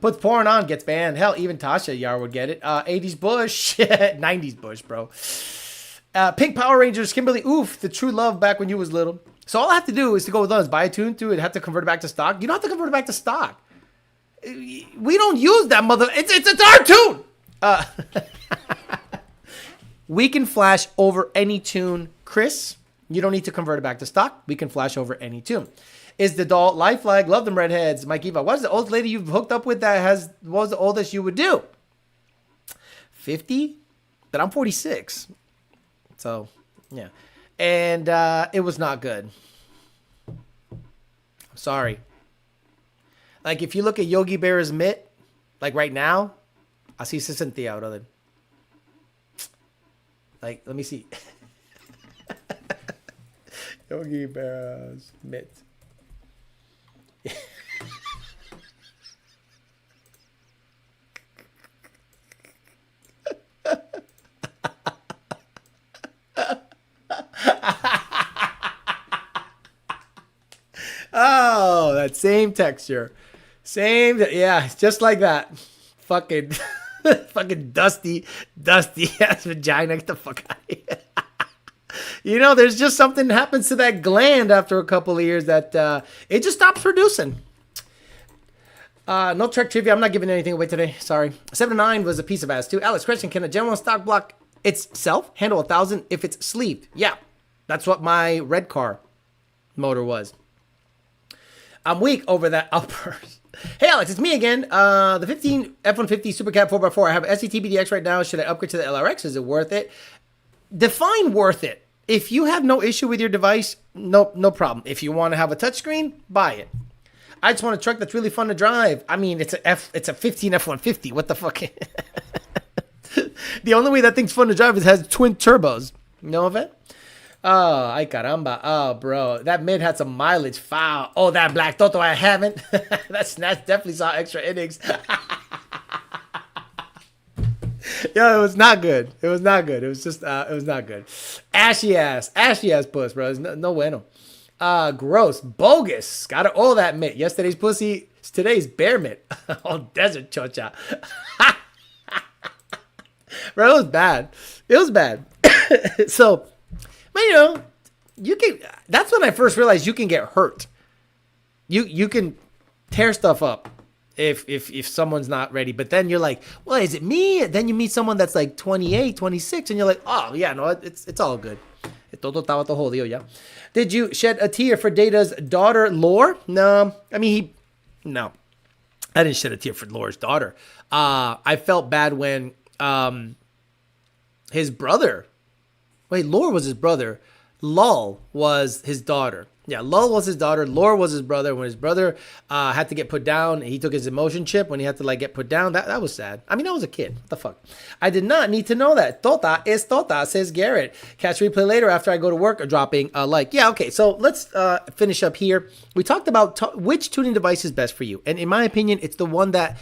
Puts porn on, gets banned. Hell, even Tasha Yar would get it. 80s Bush. 90s Bush, bro. Pink Power Rangers, Kimberly, oof, the true love back when you was little. So all I have to do is to go with us, buy a tune to it, have to convert it back to stock. You don't have to convert it back to stock. We don't use that mother. It's our tune. We can flash over any tune, Chris. You don't need to convert it back to stock. We can flash over any tune. Is the doll life flag? Love them redheads. Mike Eva, what is the oldest lady you've hooked up with that what was the oldest you would do? 50? But I'm 46. So, yeah. And it was not good. I'm sorry. Like, if you look at Yogi Berra's mitt, like right now, así se sentía, brother. Like, let me see. Yogi Berra's mitt. Oh, that same texture. Yeah, just like that. Fucking dusty ass vagina. Get the fuck out of here. You know, there's just something that happens to that gland after a couple of years that it just stops producing. No Trek trivia. I'm not giving anything away today. Sorry. 7-9 was a piece of ass too. Alex, question: can a general stock block itself handle 1,000 if it's sleeved? Yeah, that's what my red car motor was. I'm weak over that outburst. Hey Alex, it's me again. The 15 F-150 Super Cab 4x4. I have SBDX right now. Should I upgrade to the LRX? Is it worth it? Define worth it. If you have no issue with your device, no problem. If you want to have a touchscreen, buy it. I just want a truck that's really fun to drive. I mean, it's a 15 F-150. What the fuck? The only way that thing's fun to drive is it has twin turbos. You know of it? Oh, ay caramba. Oh, bro. That mid had some mileage. Foul. Oh, that Black Toto I haven't. That's definitely saw extra innings. Yo, it was not good. It was not good. It was just, it was not good. Ashy ass puss, bro. It's no bueno. Gross. Bogus. Gotta oil that mitt. Yesterday's pussy. It's today's bear mitt. Oh, desert chocha. Bro, it was bad. It was bad. So, but you know, you can, that's when I first realized you can get hurt. You can tear stuff up if someone's not ready. But then you're like, well, is it me? Then you meet someone that's like 28, 26, and you're like, oh, yeah, no, it's all good. Todo estaba todo jodido, yeah. Did you shed a tear for Data's daughter, Lore? No. I mean, no. I didn't shed a tear for Lore's daughter. I felt bad when his brother... Wait, Lore was his brother. Lul was his daughter. Yeah, Lul was his daughter. Lore was his brother. When his brother had to get put down, he took his emotion chip when he had to like get put down. That was sad. I mean, I was a kid. What the fuck? I did not need to know that. Tota es tota, says Garrett. Catch replay later after I go to work or dropping a like. Yeah, okay. So let's finish up here. We talked about which tuning device is best for you. And in my opinion, it's the one that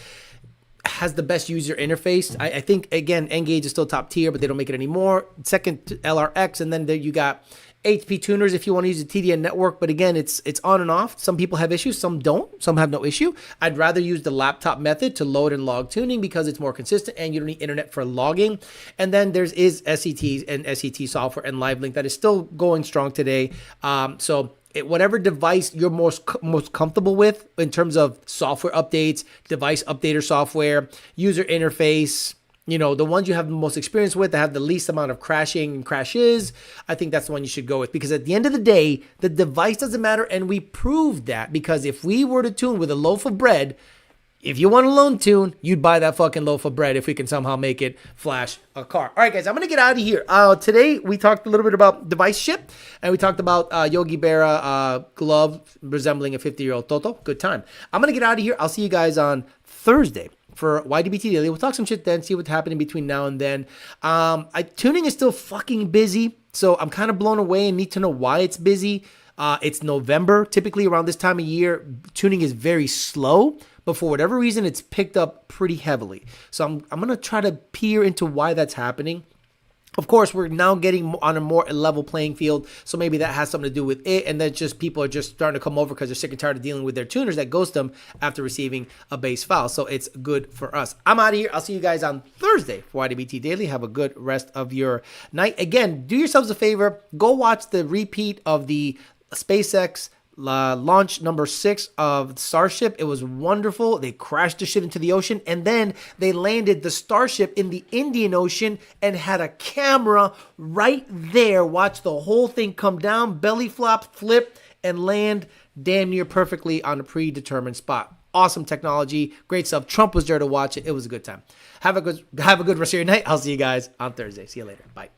has the best user interface. I think, again, N-Gage is still top tier, but they don't make it anymore. Second, LRX, and then there you got HP tuners if you want to use the TDN network. But again, it's on and off. Some people have issues, some don't. Some have no issue. I'd rather use the laptop method to load and log tuning because it's more consistent and you don't need internet for logging. And then there's SETs and SET software and LiveLink that is still going strong today. Whatever device you're most comfortable with in terms of software updates, device updater software, user interface, you know, the ones you have the most experience with that have the least amount of crashing and crashes, I think that's the one you should go with. Because at the end of the day, the device doesn't matter. And we proved that because if we were to tune with a loaf of bread, if you want a Lun Tune, you'd buy that fucking loaf of bread if we can somehow make it flash a car. All right, guys, I'm going to get out of here. Today, we talked a little bit about device ship, and we talked about Yogi Berra glove resembling a 50-year-old Toto. Good time. I'm going to get out of here. I'll see you guys on Thursday for YDBT Daily. We'll talk some shit then, see what's happening between now and then. Tuning is still fucking busy, so I'm kind of blown away and need to know why it's busy. It's November. Typically, around this time of year, tuning is very slow. But for whatever reason, it's picked up pretty heavily. So I'm going to try to peer into why that's happening. Of course, we're now getting on a more level playing field, so maybe that has something to do with it, and then just people are just starting to come over because they're sick and tired of dealing with their tuners that ghost them after receiving a base file. So it's good for us. I'm out of here. I'll see you guys on Thursday for YDBT Daily. Have a good rest of your night. Again, do yourselves a favor. Go watch the repeat of the SpaceX launch number 6 of Starship. It was wonderful. They crashed the shit into the ocean, and then they landed the Starship in the Indian Ocean and had a camera right there. Watch the whole thing come down, belly flop, flip, and land damn near perfectly on a predetermined spot. Awesome technology, great stuff. Trump was there to watch it. It was a good time. Have a good rest of your night. I'll see you guys on Thursday. See you later. Bye.